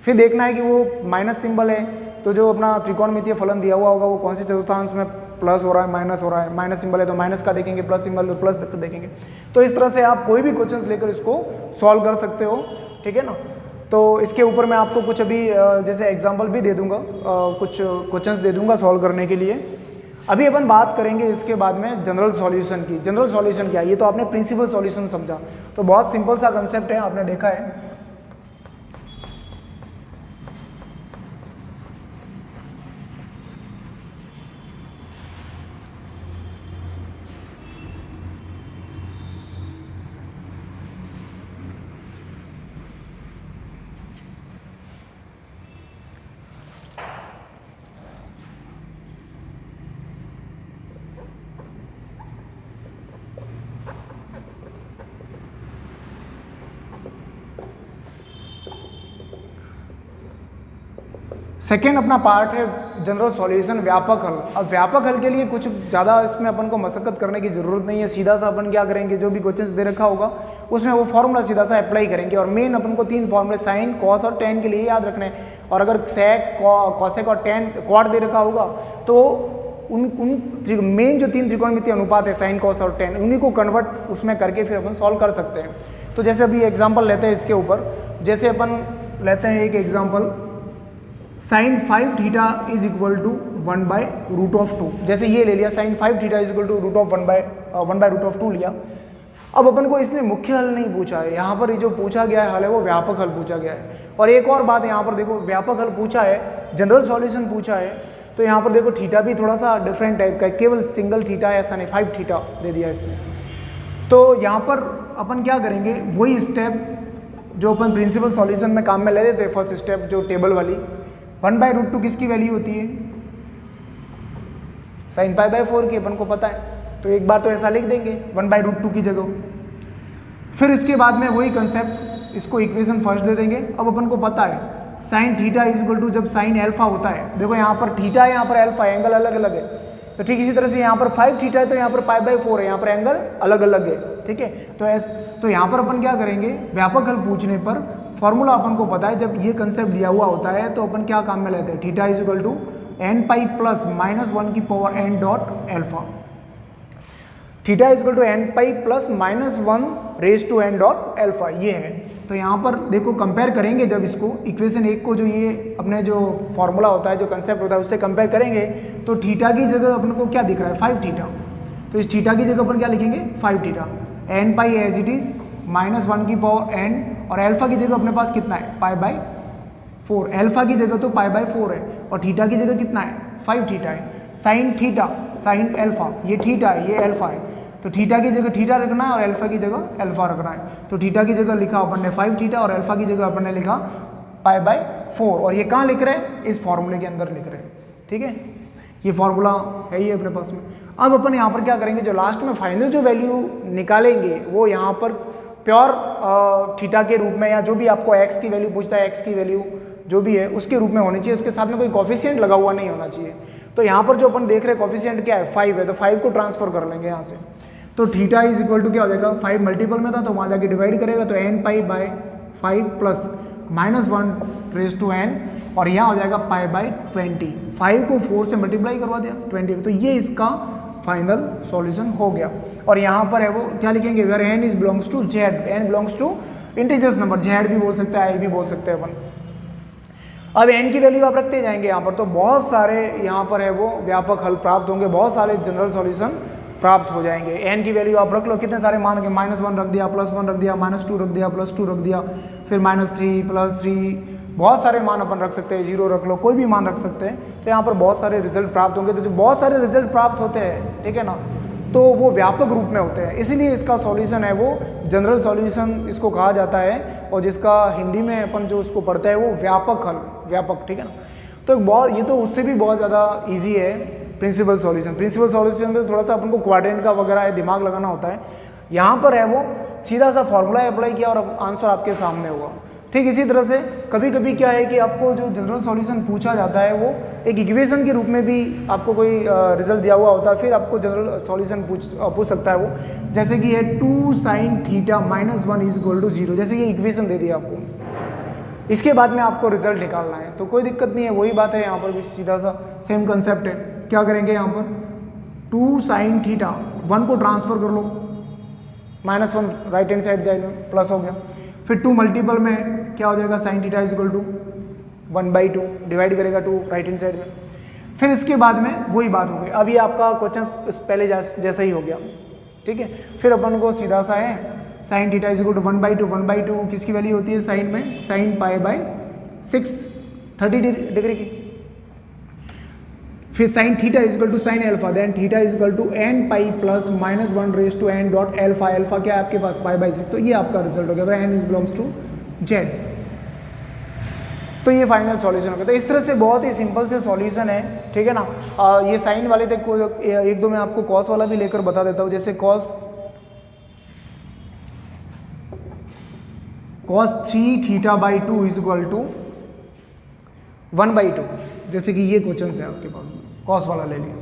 A: फिर देखना है कि वो माइनस सिंबल है, तो जो अपना त्रिकोणमितीय फलन दिया हुआ होगा वो कौन से चतुर्थांश में प्लस हो रहा है, माइनस हो रहा है, माइनस सिंबल है तो माइनस का देखेंगे, प्लस सिंबल तो प्लस देखेंगे। तो इस तरह से आप कोई भी क्वेश्चंस लेकर इसको सॉल्व कर सकते हो, ठीक है ना। तो इसके ऊपर मैं आपको कुछ अभी जैसे एग्जांपल भी दे दूंगा, कुछ क्वेश्चंस दे दूंगा सॉल्व करने के लिए। अभी अपन बात करेंगे इसके बाद में जनरल सॉल्यूशन की। जनरल सॉल्यूशन क्या है, ये तो आपने प्रिंसिपल सॉल्यूशन समझा, तो बहुत सिंपल सा कंसेप्ट है, आपने देखा है। सेकेंड अपना पार्ट है जनरल सॉल्यूशन, व्यापक हल। अब व्यापक हल के लिए कुछ ज़्यादा इसमें अपन को मशक्कत करने की ज़रूरत नहीं है, सीधा सा अपन क्या करेंगे, जो भी क्वेश्चंस दे रखा होगा उसमें वो फॉर्मूला सीधा सा अप्लाई करेंगे। और मेन अपन को 3 फॉर्मूले साइन, कॉस और टेन के लिए याद रखने हैं। और अगर सेक, कॉसेक और टेन क्वाड दे रखा होगा तो उन मेन जो 3 त्रिकोणमितीय अनुपात है साइन, कॉस और टेन, उन्हीं को कन्वर्ट उसमें करके फिर अपन सॉल्व कर सकते हैं। तो जैसे अभी एग्जाम्पल लेते हैं इसके ऊपर, जैसे अपन लेते हैं एक example, sine 5 theta is equal to 1/√2। जैसे ये ले लिया, sine 5 theta is equal to √1/√2 लिया। अब अपन को इसने मुख्य हल नहीं पूछा है, यहाँ पर ये जो पूछा गया है हल है वो व्यापक हल पूछा गया है। और एक और बात यहाँ पर देखो, व्यापक हल पूछा है, जनरल सॉल्यूशन पूछा है, तो यहाँ पर देखो थीटा भी थोड़ा सा डिफरेंट टाइप का है, केवल सिंगल थीटा है ऐसा नहीं, 5 थीटा दे दिया इसने। तो यहाँ पर अपन क्या करेंगे, वही स्टेप जो अपन प्रिंसिपल सॉल्यूशन में काम में ले देते हैं, फर्स्ट स्टेप जो टेबल वाली, 1/√2 किसकी वैल्यू होती है, साइन π/4 की, अपन को पता है। तो एक बार तो ऐसा लिख देंगे 1/√2 की जगह। फिर इसके बाद में वही कंसेप्ट, इसको इक्वेशन फर्स्ट दे देंगे। अब अपन को पता है sine theta is equal to, जब साइन एल्फा होता है, देखो यहाँ पर थीटा है, यहाँ पर एल्फा, एंगल अलग अलग है। तो ठीक इसी तरह से यहाँ पर 5 थीटा है तो यहाँ पर π/4 है, यहाँ पर एंगल अलग अलग है, ठीक है। तो यहाँ पर अपन क्या करेंगे, व्यापक हल पूछने पर फॉर्मूला अपन को पता है, जब ये कंसेप्ट दिया हुआ होता है तो अपन क्या काम में लेते हैं, theta is equal to n pi plus -1 की power n dot alpha. Theta is equal to n pi plus -1 raise to n dot alpha, ये है। तो यहाँ पर देखो कंपेयर करेंगे, जब इसको इक्वेशन 1 को जो ये अपने जो फॉर्मूला होता है, जो कंसेप्ट होता है, उससे कंपेयर करेंगे तो थीटा की जगह अपन को क्या दिख रहा है, 5 थीटा। तो इस थीटा की जगह अपन क्या लिखेंगे, 5 theta, n pi as it is -1 की पावर n, और एल्फा की जगह अपने पास कितना है, π/4। एल्फा की जगह तो π/4 है, और थीटा की जगह कितना है, 5 थीटा है। साइन थीटा, साइन एल्फा, ये थीटा है, ये एल्फा है, तो थीटा की जगह थीटा रखना है और एल्फा की जगह एल्फा रखना है। तो थीटा की जगह लिखा अपन ने 5 थीटा और एल्फा की जगह अपन ने लिखा π/4, और ये कहाँ लिख रहे हैं, इस फॉर्मूले के अंदर लिख रहे हैं, ठीक है। ये फॉर्मूला है ही अपने पास में। अब अपन यहाँ पर क्या करेंगे, जो लास्ट में फाइनल जो वैल्यू निकालेंगे वो यहाँ पर प्योर थीटा के रूप में, या जो भी आपको x की वैल्यू पूछता है, x की वैल्यू जो भी है उसके रूप में होनी चाहिए, उसके साथ में कोई कोफिशिएंट लगा हुआ नहीं होना चाहिए। तो यहाँ पर जो अपन देख रहे हैं कोफिशिएंट क्या है, 5 है, तो 5 को ट्रांसफर कर लेंगे यहाँ से। तो थीटा इज इक्वल टू क्या हो जाएगा, 5 मल्टीपल में था तो वहाँ जाके डिवाइड करेगा, तो n pi by 5 plus -1 raise to n, और यहाँ हो जाएगा π/20। 5 को 4 से मल्टीप्लाई करवा दिया 20, तो ये इसका फाइनल सॉल्यूशन हो गया। और यहाँ पर है वो क्या लिखेंगे, where n is belongs to z, n belongs to integers number, z भी बोल सकते हैं, i भी बोल सकते हैं अपन। अब n की वैल्यू आप रखते जाएंगे यहाँ पर, तो बहुत सारे यहाँ पर है वो व्यापक हल प्राप्त होंगे, बहुत सारे जनरल सॉल्यूशन प्राप्त हो जाएंगे। n की वैल्यू आप रख लो, कितने सारे मान के, -1 रख दिया, +1 रख दिया, -2 रख दिया, +2 रख दिया, फिर -3 +3 बहुत सारे मान अपन रख सकते हैं, 0 रख लो, कोई भी मान रख सकते हैं। तो यहाँ पर बहुत सारे रिजल्ट प्राप्त होंगे। तो जो बहुत सारे रिजल्ट प्राप्त होते हैं, ठीक है ना, तो वो व्यापक रूप में होते हैं, इसीलिए इसका सॉल्यूशन है वो जनरल सॉल्यूशन इसको कहा जाता है, और जिसका हिंदी में अपन जो उसको पढ़ते हैं वो व्यापक हल, व्यापक, ठीक है ना। तो बहुत, ये तो उससे भी बहुत ज़्यादा ईजी है प्रिंसिपल सॉल्यूशन। प्रिंसिपल सॉल्यूशन में थोड़ा सा अपन को क्वाड्रेंट का वगैरह दिमाग लगाना होता है। यहाँ पर है वो सीधा सा फॉर्मूला अप्लाई किया और आंसर आपके सामने होगा। ठीक इसी तरह से कभी कभी क्या है कि आपको जो जनरल सॉल्यूशन पूछा जाता है वो एक इक्वेशन के रूप में भी आपको कोई रिजल्ट दिया हुआ होता है, फिर आपको जनरल सॉल्यूशन पूछ सकता है वो, जैसे कि है 2 sin theta minus 1 is equal to 0, जैसे ये इक्वेशन दे दिया आपको। इसके बाद में आपको रिजल्ट निकालना है, तो कोई दिक्कत नहीं है, वही बात है यहाँ पर भी सीधा सा सेम कंसेप्ट है। क्या करेंगे यहाँ पर 2 sin थीटा, 1 को ट्रांसफर कर लो, -1 राइट हैंड साइड जाएगा, प्लस हो गया, फिर 2 मल्टीपल में क्या हो जाएगा sin theta is equal to 1/2, divide करेगा 2 राइट हैंड साइड में, फिर इसके बाद में वही बात हो गई। अब ये आपका क्वेश्चन पहले जैसा ही हो गया, ठीक है। फिर अपन को सीधा सा है sin theta is equal to 1/2, 1/2 किसकी वैल्यू होती है साइन में, sin π/6 30 डिग्री की, फिर sin theta is equal to sin alpha, then theta is equal to n pi plus -1 raise to n dot alpha, alpha क्या है आपके पास π/6, तो ये आपका रिजल्ट हो गया, n is belongs to z। तो ये फाइनल सॉल्यूशन हो गया। तो इस तरह से बहुत ही सिंपल से सॉल्यूशन है, ठीक है ना। ये साइन वाले थे, एक दो मैं आपको कॉस वाला भी लेकर बता देता हूँ, जैसे cos 3 θ/2 इज इक्वल टू 1/2, जैसे कि ये क्वेश्चन है आपके पास में, cos वाला ले लिया,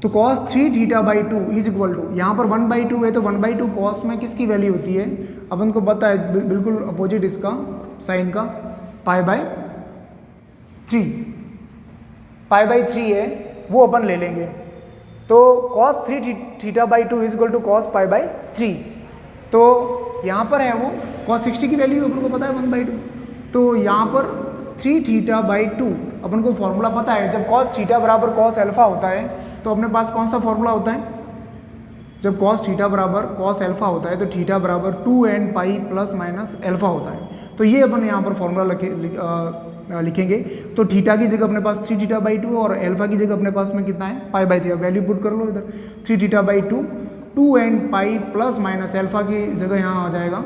A: तो cos 3 θ/2 इज इक्वल टू, यहाँ पर 1/2 है तो 1/2 cos में किसकी वैल्यू होती है, अपन को पता है बिल्कुल अपोजिट इसका साइन का, π/3, π/3 है वो अपन ले लेंगे। तो cos 3 θ/2 is equal to cos π/3, तो यहाँ पर है वो cos 60 की वैल्यू अपन को पता है 1/2, तो यहाँ पर 3 θ/2 अपन को फॉर्मूला पता है, जब cos थीटा बराबर cos अल्फा होता है तो अपने पास कौन सा फॉर्मूला होता है, जब cos थीटा बराबर cos अल्फा होता है तो थीटा बराबर 2n पाई प्लस माइनस अल्फा होता है। तो ये अपन यहाँ पर फॉर्मूला लिखेंगे, तो थीटा की जगह अपने पास 3 θ/2 और अल्फा की जगह अपने पास में कितना है π/3, वैल्यू पुट कर लो इधर, 3 θ/2 2n पाई प्लस माइनस अल्फा की जगह यहाँ आ जाएगा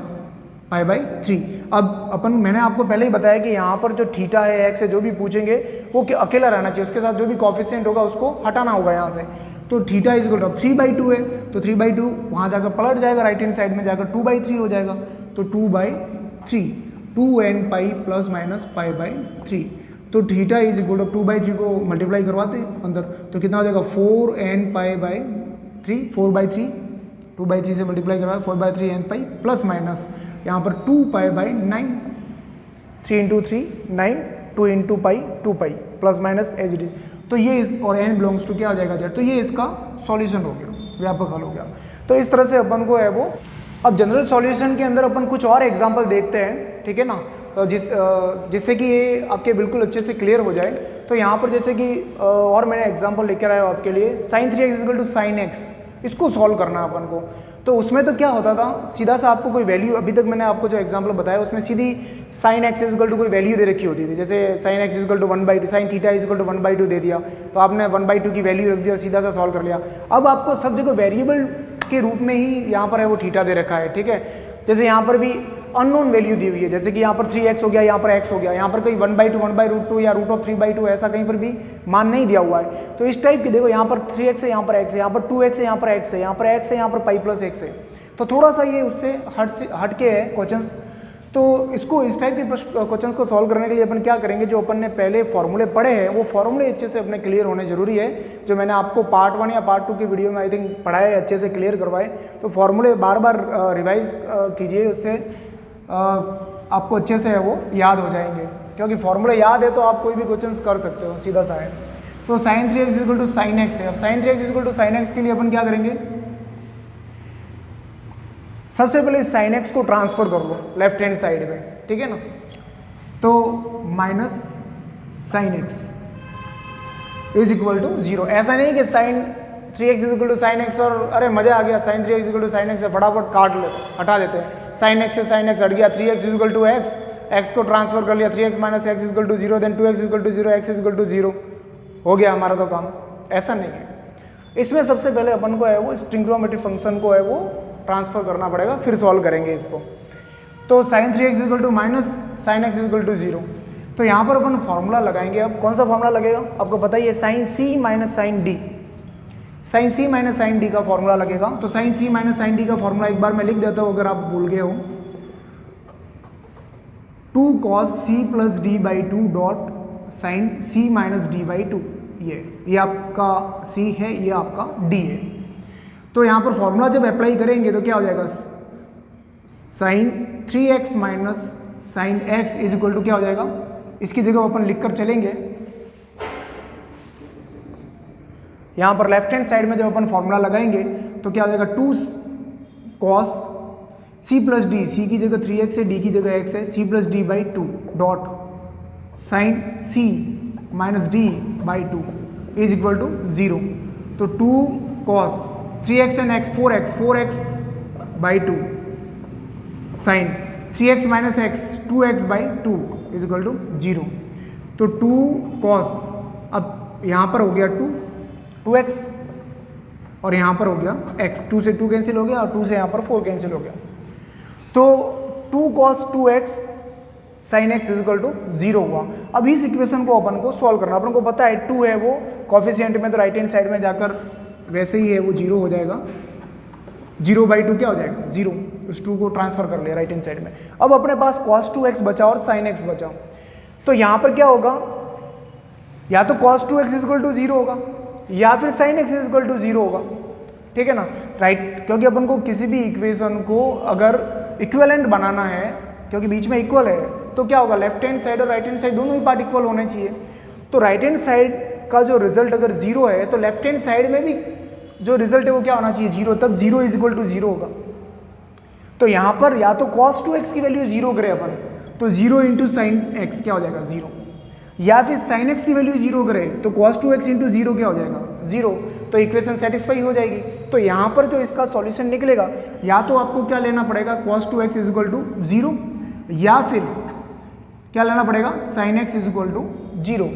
A: π/3। अब अपन मैंने आपको पहले ही बताया कि यहाँ पर जो थीटा है एक्स है जो भी पूछेंगे वो अकेला रहना चाहिए, उसके साथ जो भी कॉफिशिएंट होगा उसको हटाना होगा यहाँ से। तो थीटा इज इक्वल टू 3/2 है तो 3/2 वहाँ जाकर पलट जाएगा, राइट हैंड साइड में जाकर 2/3 हो जाएगा, तो 2/3 2n पाई प्लस माइनस π/3, तो थीटा इज इक्वल टू 2/3 को मल्टीप्लाई करवाते हैं अंदर, तो कितना हो जाएगा 4n π/3, 4/3 2/3 से मल्टीप्लाई करवा 4/3 n पाई प्लस माइनस यहाँ पर 2 π/9, 3 × 3 9, 2 × pi 2 pi plus minus as it is, तो ये इस और n बिलोंग्स टू क्या हो जाएगा z, तो ये इसका सॉल्यूशन हो गया, व्यापक हल हो गया। तो इस तरह से अपन को है वो। अब जनरल सॉल्यूशन के अंदर अपन कुछ और एग्जांपल देखते हैं, ठीक है ना, जिससे कि ये आपके बिल्कुल अच्छे से क्लियर हो जाए। तो यहाँ पर जैसे कि और मैंने एग्जांपल लेकर आया हूँ आपके लिए, sin 3x equal to sin x, इसको सॉल्व करना है अपन को। तो उसमें तो क्या होता था, सीधा सा आपको कोई वैल्यू, अभी तक मैंने आपको जो एग्जांपल बताया उसमें सीधी sin x इक्वल टू कोई वैल्यू दे रखी होती थी, जैसे sin x equal to 1/2, sin theta equal to 1/2 दे दिया, तो आपने 1/2 की वैल्यू रख दी और सीधा सा सॉल्व कर लिया। अब आपको सब जगह वेरिएबल के रूप में ही यहाँ पर है वो थीटा दे रखा है, ठीक है। जैसे यहाँ पर भी अननोन वैल्यू दी हुई है, जैसे कि यहाँ पर 3x हो गया, यहाँ पर x हो गया, यहाँ पर कोई 1/2 1/√2 या √3/2 ऐसा कहीं पर भी मान नहीं दिया हुआ है। तो इस टाइप की देखो, यहाँ पर 3x है, यहाँ पर x है, यहाँ पर 2x है, यहाँ पर x है, यहाँ पर x है, यहाँ पर पाई प्लस x है, तो थोड़ा सा ये उससे हट के है क्वेश्चंस। तो इसको इस टाइप के क्वेश्चंस को सॉल्व करने के लिए अपन क्या करेंगे, जो अपन ने पहले फॉर्मूले पढ़े हैं वो फॉर्मूले अच्छे से अपने क्लियर होने जरूरी है, जो मैंने आपको पार्ट 1 या पार्ट 2 की वीडियो में आई थिंक पढ़ाए, अच्छे से क्लियर करवाए। तो फॉर्मूले बार बार रिवाइज कीजिए, उससे आपको अच्छे से है वो याद हो जाएंगे, क्योंकि फॉर्मूले याद है तो आप कोई भी क्वेश्चन कर सकते हो, सीधा सा है। तो sin 3x equal to sin x है। अब sin 3x equal to sin x के लिए अपन क्या करेंगे, सबसे पहले sin x को ट्रांसफर कर लो लेफ्ट हैंड साइड में, ठीक है ना, तो minus sin x is equal to 0। ऐसा नहीं कि sin 3x is equal to sin x और अरे मजा आ गया sin 3x equal to sin x है, फटाफट काट ले हटा देते हैं, sin x से sin x हट गया, 3x is equal to x, x को ट्रांसफर कर लिया 3x minus x equal to 0, then 2x equal to 0, x equal to 0, हो गया हमारा तो काम। ऐसा नहीं है, इसमें सबसे पहले अपन को है वो ट्रिग्नोमेट्रिक फंक्शन को है वो ट्रांसफर करना पड़ेगा, फिर सॉल्व करेंगे इसको। तो sin 3x equal to minus sine x equal to 0, तो यहाँ पर अपन फॉर्मूला लगाएंगे। अब कौन सा फॉर्मूला लगेगा आपको पता ही है, साइन सी माइनस साइन डी, साइन सी माइनस साइन डी का फॉर्मूला लगेगा। तो साइन सी माइनस साइन डी का फॉर्मूला एक बार मैं लिख देता हूँ अगर आप भूल गए हो, 2 cos c plus D by 2 dot sine c minus D by 2, ये आपका c है, ये आपका d है। तो यहाँ पर फॉर्मूला जब अप्लाई करेंगे तो क्या हो जाएगा, sine 3x minus sine x is equal to क्या हो जाएगा, इसकी जगह अपन लिखकर चलेंगे। यहाँ पर लेफ्ट हैंड साइड में जब अपन फॉर्मूला लगाएंगे तो क्या हो जाएगा, 2 cos c plus D, c की जगह 3x है, d की जगह x है, c plus D by 2 dot sine c minus D by 2 is equal to 0। तो 2 cos 3x and x 4x by 2 sine 3x minus x 2x by 2 is equal to 0। तो 2 cos, अब यहाँ पर हो गया 2x और यहाँ पर हो गया x, 2 से 2 कैंसिल हो गया और 2 से यहाँ पर 4 कैंसिल हो गया। तो 2 cos 2x sine x is equal to 0 हुआ। अब इस इक्वेशन को अपन को सॉल्व करना, अपन को पता है 2 है वो कॉफिशिएंट में, तो राइट हैंड साइड में जाकर वैसे ही है वो 0 हो जाएगा, 0 बाई 2 क्या हो जाएगा 0, उस 2 को ट्रांसफर कर लिया राइट हैंड साइड में। अब अपने पास cos 2x बचा और sin x बचा, तो यहाँ पर क्या होगा, या तो cos 2x is equal to 0 होगा या फिर sin x is equal to 0 होगा, ठीक है ना, राइट। क्योंकि अपन को किसी भी इक्वेशन को अगर इक्विवेलेंट बनाना है, क्योंकि बीच में इक्वल है, तो क्या होगा, लेफ्ट हैंड साइड और राइट हैंड साइड दोनों ही पार्ट इक्वल होने चाहिए। तो राइट हैंड साइड का जो रिजल्ट अगर 0 है तो लेफ्ट हैंड साइड में भी जो रिजल्ट है वो क्या होना चाहिए 0, तब 0 इज इक्वल टू 0 होगा। तो यहाँ पर या तो cos 2x की वैल्यू 0 करें अपन, तो 0 इंटू साइन एक्स क्या हो जाएगा 0, या फिर साइन x की वैल्यू 0 करें तो cos 2x इंटू 0 क्या हो जाएगा 0, तो इक्वेशन सेटिस्फाई हो जाएगी। तो यहाँ पर जो इसका सॉल्यूशन निकलेगा, या तो आपको क्या लेना पड़ेगा cos 2x is equal to 0, या फिर क्या लेना पड़ेगा sin x is equal to 0।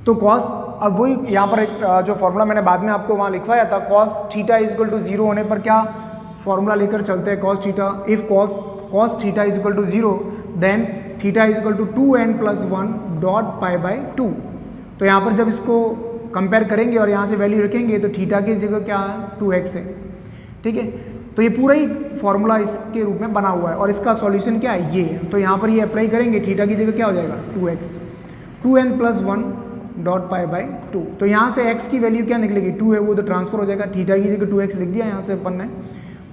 A: तो cos, अब वही यहाँ पर एक जो फॉर्मूला मैंने बाद में आपको वहाँ लिखवाया था, cos theta is equal to 0 होने पर क्या फॉर्मूला लेकर चलते हैं, cos theta, if cos theta is equal to 0 then theta is equal to 2n plus 1 dot pi by 2। तो यहाँ पर जब इसको कंपेयर करेंगे और यहाँ से वैल्यू रखेंगे तो थीटा की जगह क्या है 2x है, ठीक है। तो ये पूरा ही फॉर्मूला इसके रूप में बना हुआ है और इसका सॉल्यूशन क्या है ये है। तो यहाँ पर ये अप्लाई करेंगे, थीटा की जगह क्या हो जाएगा 2x, 2n plus 1 dot pi by 2। तो यहाँ से x की वैल्यू क्या निकलेगी 2 है वो तो ट्रांसफर हो जाएगा, थीटा की जगह 2x लिख दिया यहाँ से अपन ने,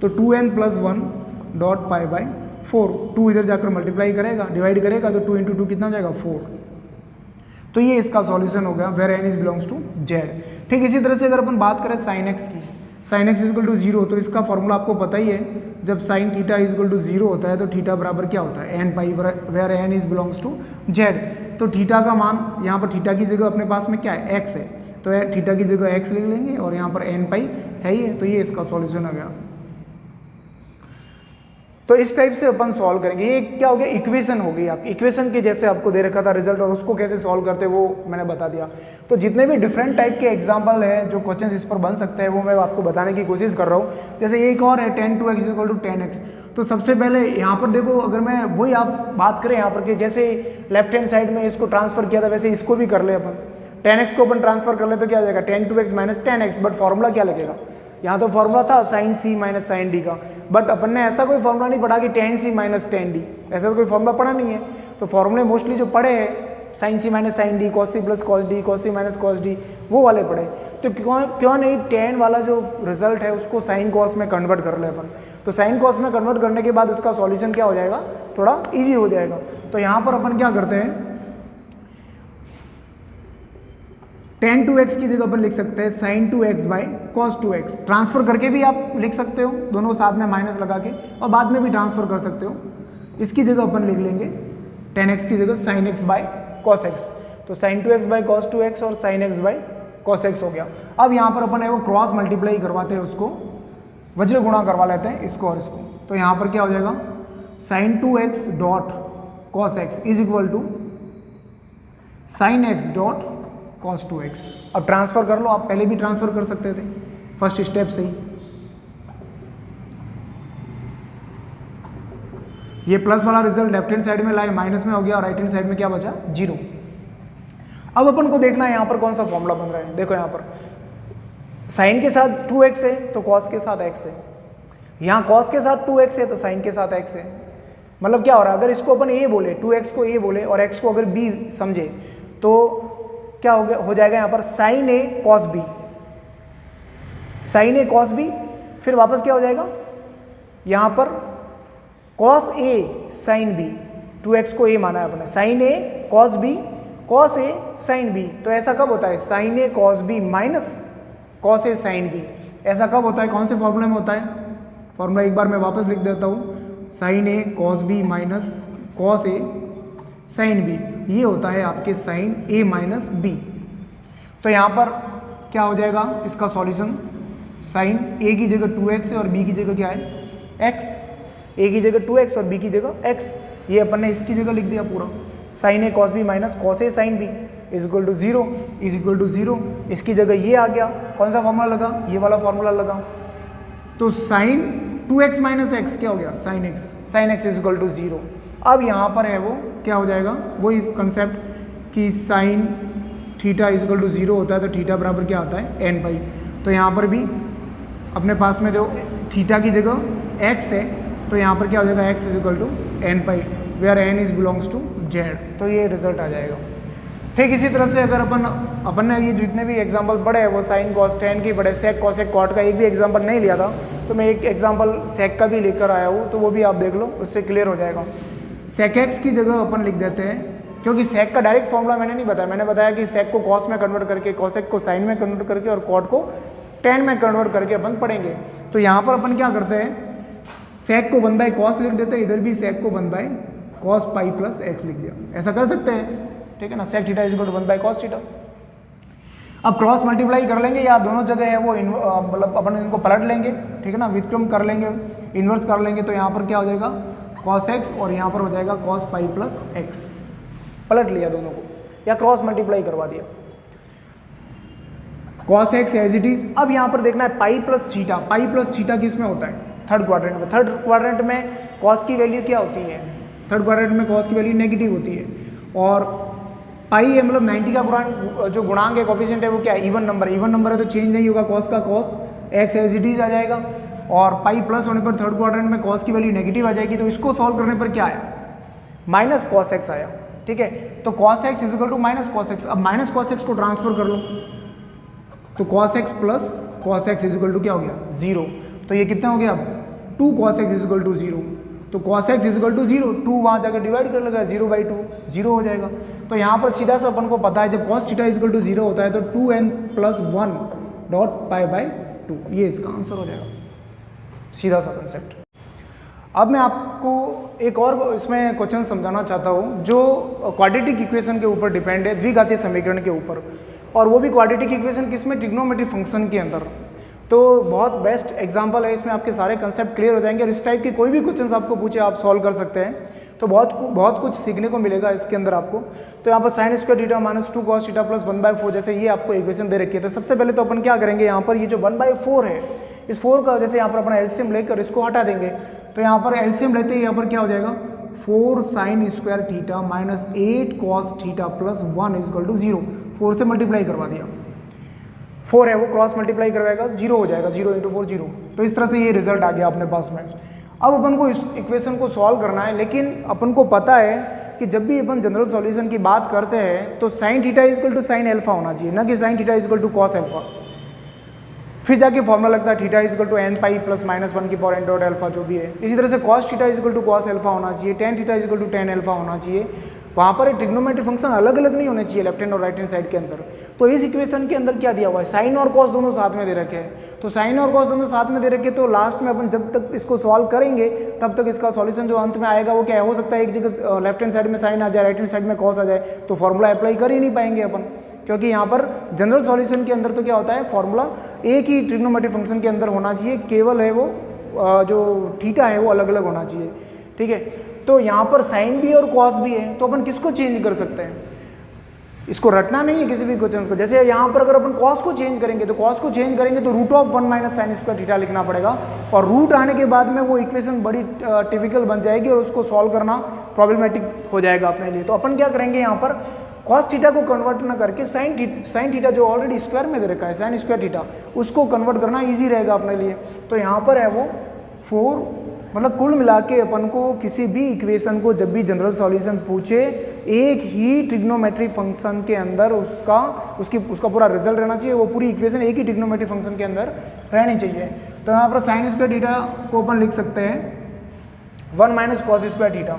A: तो 2n plus 1 dot pi by 4, 2 इधर जाकर मल्टीप्लाई करेगा, डिवाइड करेगा तो 2 इंटू 2 कितना हो जाएगा 4। तो ये इसका सॉल्यूशन हो गया where n is belongs to z। ठीक इसी तरह से अगर अपन बात करें sin x की, sin x is equal to 0, तो इसका फॉर्मूला आपको पता ही है, जब sin theta is equal to 0 होता है तो थीटा बराबर क्या होता है n pi, where n is belongs to z। तो थीटा का मान यहाँ पर थीटा की जगह अपने पास में क्या है x है, तो थीटा की जगह x लिख लेंगे और यहाँ पर n पाई है ही है, तो ये इसका सॉल्यूशन हो गया। तो इस टाइप से अपन सॉल्व करेंगे। ये क्या हो गया इक्वेशन हो गई आपकी, इक्वेशन के जैसे आपको दे रखा था रिजल्ट और उसको कैसे सॉल्व करते हैं वो मैंने बता दिया। तो जितने भी डिफरेंट टाइप के एग्जांपल है जो क्वेश्चंस इस पर बन सकते हैं वो मैं आपको बताने की कोशिश कर रहा हूँ। जैसे एक और है tan 2x equal to 10x। तो सबसे पहले यहाँ पर देखो, अगर मैं वही आप बात करें यहाँ पर कि जैसे लेफ्ट हैंड साइड में इसको ट्रांसफर किया था वैसे इसको भी कर ले अपन, 10x को अपन ट्रांसफर कर ले तो क्या आ जाएगा tan 2x minus 10x, but formula क्या लगेगा, यहाँ तो फॉर्मूला था sin c minus sin d का, बट अपन ने ऐसा कोई फॉर्मूला नहीं पढ़ा कि tan c minus tan d, ऐसा तो कोई फॉर्मूला पढ़ा नहीं है। तो फॉर्मूले मोस्टली जो पढ़े हैं sin c minus sin d, cos c plus cos d, cos c minus cos d, वो वाले पढ़े। तो क्यों नहीं tan वाला जो रिजल्ट है उसको sin cos में कन्वर्ट कर ले अपन। तो sin cos में कन्वर्ट करने के बाद उसका सॉल्यूशन क्या हो जाएगा, थोड़ा ईजी हो जाएगा। तो यहाँ पर अपन क्या करते हैं, tan 2x की जगह अपन लिख सकते हैं sin 2x by cos 2x। Transfer करके भी आप लिख सकते हो, दोनों साथ में माइनस लगा के, और बाद में भी ट्रांसफर कर सकते हो। इसकी जगह अपन लिख लेंगे tan x की जगह sin x by cos x। तो sin 2x by cos 2x और sin x by cos x हो गया। अब यहाँ पर अपन वो क्रॉस मल्टीप्लाई करवाते हैं, उसको वज्र गुणा करवा लेते हैं इसको और इसको। तो यहाँ पर क्या हो जाएगा sin 2x dot cos x is equal to sine x dot cos 2x। अब ट्रांसफर कर लो, आप पहले भी ट्रांसफर कर सकते थे फर्स्ट स्टेप से ही। ये प्लस वाला रिजल्ट लेफ्ट हैंड साइड में लाए, माइनस में हो गया और राइट हैंड साइड में क्या बचा, 0। अब अपन को देखना है यहाँ पर कौन सा फॉर्मूला बन रहा है। देखो यहाँ पर साइन के साथ 2x है तो कॉस के साथ x है, यहाँ कॉस के साथ 2x है तो साइन के साथ x है। मतलब क्या हो रहा है, अगर इसको अपन a बोले, 2x को a बोले और x को अगर b समझे तो क्या हो जाएगा यहाँ पर sine a cos b, sine a cos b, फिर वापस क्या हो जाएगा यहाँ पर cos a sine b, 2x को a माना है अपने, sine a cos b cos a sine b। तो ऐसा कब होता है, sine a cos b minus cos a sine b। ऐसा कब होता है, कौन से फॉर्मूले में होता है, फॉर्मूला एक बार मैं वापस लिख देता हूँ, sine a cos b minus cos a sine b, ये होता है आपके साइन a माइनस b। तो यहाँ पर क्या हो जाएगा इसका सॉल्यूशन, साइन a की जगह 2x है और b की जगह क्या है x, a की जगह 2x और b की जगह x, ये अपन ने इसकी जगह लिख दिया पूरा, sine a cos b minus cos a sine b is equal to 0, is equal to 0। इसकी जगह ये आ गया, कौन सा फॉर्मूला लगा, ये वाला फॉर्मूला लगा। तो साइन 2x माइनस एक्स क्या हो गया, sine x, sine x is equal to 0। अब यहाँ पर है वो क्या हो जाएगा, वही कंसेप्ट कि sine theta is equal to 0 होता है तो थीटा बराबर क्या आता है n पाई। तो यहाँ पर भी अपने पास में जो थीटा की जगह x है तो यहाँ पर क्या हो जाएगा x is equal to n pi, where n is belongs to z। तो ये रिजल्ट आ जाएगा। ठीक इसी तरह से अगर अपन ने ये जितने भी एग्जांपल पढ़े हैं वो साइन कॉस टेन की पढ़े, सेक कॉसेक कॉट का एक भी एग्जांपल नहीं लिया था, तो मैं एक एग्जांपल सेक का भी लेकर आया हूँ, तो वो भी आप देख लो, उससे क्लियर हो जाएगा। सेक एक्स की जगह अपन लिख देते हैं, क्योंकि सेक का डायरेक्ट फॉर्मूला मैंने नहीं बताया, मैंने बताया कि सेक को कॉस में कन्वर्ट करके, कॉसेक को साइन में कन्वर्ट करके और कॉट को टेन में कन्वर्ट करके अपन पढ़ेंगे। तो यहाँ पर अपन क्या करते हैं, सेक को 1 बाय कॉस लिख देते हैं, इधर भी सेक को 1 by cos pi plus x लिख दिया, ऐसा कर सकते हैं, ठीक है ना। Sec theta is equal to 1 by cos theta. अब क्रॉस मल्टीप्लाई कर लेंगे या दोनों जगह है वो मतलब अपन इनको पलट लेंगे, ठीक है ना, व्युत्क्रम कर लेंगे, इन्वर्स कर लेंगे, तो यहाँ पर क्या हो जाएगा कॉस एक्स और यहाँ पर हो जाएगा कॉस पाई प्लस एक्स। पलट लिया दोनों को या क्रॉस मल्टीप्लाई करवा दिया, cos x as it is. अब यहाँ पर देखना है pi plus theta, pi plus theta किस में होता है, थर्ड क्वाड्रेंट में। थर्ड क्वाड्रेंट में कॉस की वैल्यू क्या होती है, थर्ड क्वाड्रेंट में कॉस की वैल्यू नेगेटिव होती है, और पाई है मतलब 90 का जो गुणांक है, कोफिशिएंट है, वो क्या है, इवन नंबर है। इवन नंबर है तो चेंज नहीं होगा, कॉस का cos x as it is आ जाएगा, और पाई प्लस होने पर थर्ड क्वाड्रेंट में कॉस की वैल्यू नेगेटिव आ जाएगी, तो इसको सॉल्व करने पर क्या आया, माइनस कॉस एक्स आया, ठीक है। तो cos x is equal to minus cos x. अब माइनस कॉस एक्स को ट्रांसफर कर लो, तो cos x plus cos x is equal to क्या हो गया, 0। तो ये कितना हो गया, अब 2 cos x is equal to 0। तो cos x is equal to 0, 2 वहाँ जाकर डिवाइड कर लगा, 0/2 0 हो जाएगा। तो यहाँ पर सीधा सा अपन को पता है जब cos theta is equal to 0 होता है तो 2n plus 1 dot pi by 2, ये इसका आंसर हो जाएगा, सीधा सा कंसेप्ट। अब मैं आपको एक और इसमें क्वेश्चन समझाना चाहता हूँ जो क्वाड्रेटिक इक्वेशन के ऊपर डिपेंड है, द्विघातीय समीकरण के ऊपर, और वो भी क्वाड्रेटिक इक्वेशन किसमें, ट्रिग्नोमेट्रिक फंक्शन के अंदर। तो बहुत बेस्ट एग्जांपल है, इसमें आपके सारे कंसेप्ट क्लियर हो जाएंगे और इस टाइप की कोई भी क्वेश्चन आपको पूछे आप सॉल्व कर सकते हैं। तो बहुत कुछ सीखने को मिलेगा इसके अंदर आपको। तो यहाँ पर sign square theta minus 2 cos theta plus 1/4 जैसे ये आपको इक्वेशन दे रखी है। तो सबसे पहले तो अपन क्या करेंगे, यहाँ पर ये जो 1/4 है, इस 4 का जैसे यहाँ पर अपना एलसीएम लेकर इसको हटा देंगे, तो यहाँ पर एलसीएम लेते ही यहाँ पर क्या हो जाएगा, 4 sine square theta minus 8 cos theta plus 1 is equal to 0। 4 से मल्टीप्लाई करवा दिया, 4 है वो क्रॉस मल्टीप्लाई करवाएगा, 0 हो जाएगा, 0 × 4 0। तो इस तरह से ये रिजल्ट आ गया अपने पास में। अब अपन को इस इक्वेशन को सॉल्व करना है, लेकिन अपन को पता है कि जब भी अपन जनरल सॉल्यूशन की बात करते हैं तो sine theta is equal to sine alpha होना चाहिए, ना कि sine theta is equal to cos alpha. फिर जाके फॉर्मूला लगता है theta is equal to n pi plus minus 1 की पावर n डॉट एल्फा जो भी है। इसी तरह से cos theta is equal to cos alpha होना चाहिए, tan theta is equal to tan alpha होना चाहिए। वहाँ पर ट्रिग्नोमेट्रिक फंक्शन अलग अलग नहीं होने चाहिए लेफ्ट हैंड और राइट हैंड साइड के अंदर। तो इस इक्वेशन के अंदर क्या दिया हुआ है, साइन और कॉस दोनों साथ में दे रखे हैं। तो साइन और कॉस दोनों साथ में दे रखे, तो लास्ट में अपन जब तक इसको सॉल्व करेंगे तब तक इसका सॉल्यूशन जो अंत में आएगा वो क्या हो सकता है, एक जगह लेफ्ट हैंड साइड में साइन आ जाए, राइट हैंड साइड में कॉस आ जाए, तो फॉर्मूला अप्लाई कर ही नहीं पाएंगे अपन, क्योंकि यहाँ पर जनरल सॉल्यूशन के अंदर तो क्या होता है, फॉर्मूला एक ही ट्रिग्नोमेट्रिक फंक्शन के अंदर होना चाहिए, केवल है वो जो थीटा है वो अलग अलग होना चाहिए, ठीक है। तो यहाँ पर साइन भी और कॉस भी है, तो अपन किसको चेंज कर सकते हैं? इसको रटना नहीं है किसी भी क्वेश्चन को। जैसे यहाँ पर अगर अपन कॉस को चेंज करेंगे, तो कॉस को चेंज करेंगे तो root of 1 minus sine square theta लिखना पड़ेगा, और रूट आने के बाद में वो इक्वेशन बड़ी टिपिकल बन जाएगी और उसको सॉल्व करना प्रॉब्लमेटिक हो जाएगा अपने लिए। तो अपन क्या करेंगे, यहाँ पर कॉस थीटा को कन्वर्ट ना करके साइन थीटा जो ऑलरेडी स्क्वायर में दे रखा है, साइन स्क्वायर थीटा, उसको कन्वर्ट करना ईजी रहेगा अपने लिए। तो यहाँ पर है वो 4, मतलब कुल मिला के अपन को किसी भी इक्वेशन को जब भी जनरल सॉल्यूशन पूछे, एक ही ट्रिग्नोमेट्री फंक्शन के अंदर उसका पूरा रिजल्ट रहना चाहिए, वो पूरी इक्वेशन एक ही ट्रिग्नोमेट्री फंक्शन के अंदर रहनी चाहिए। तो यहाँ पर साइन स्क्वायर थीटा को अपन लिख सकते हैं 1 minus cos square theta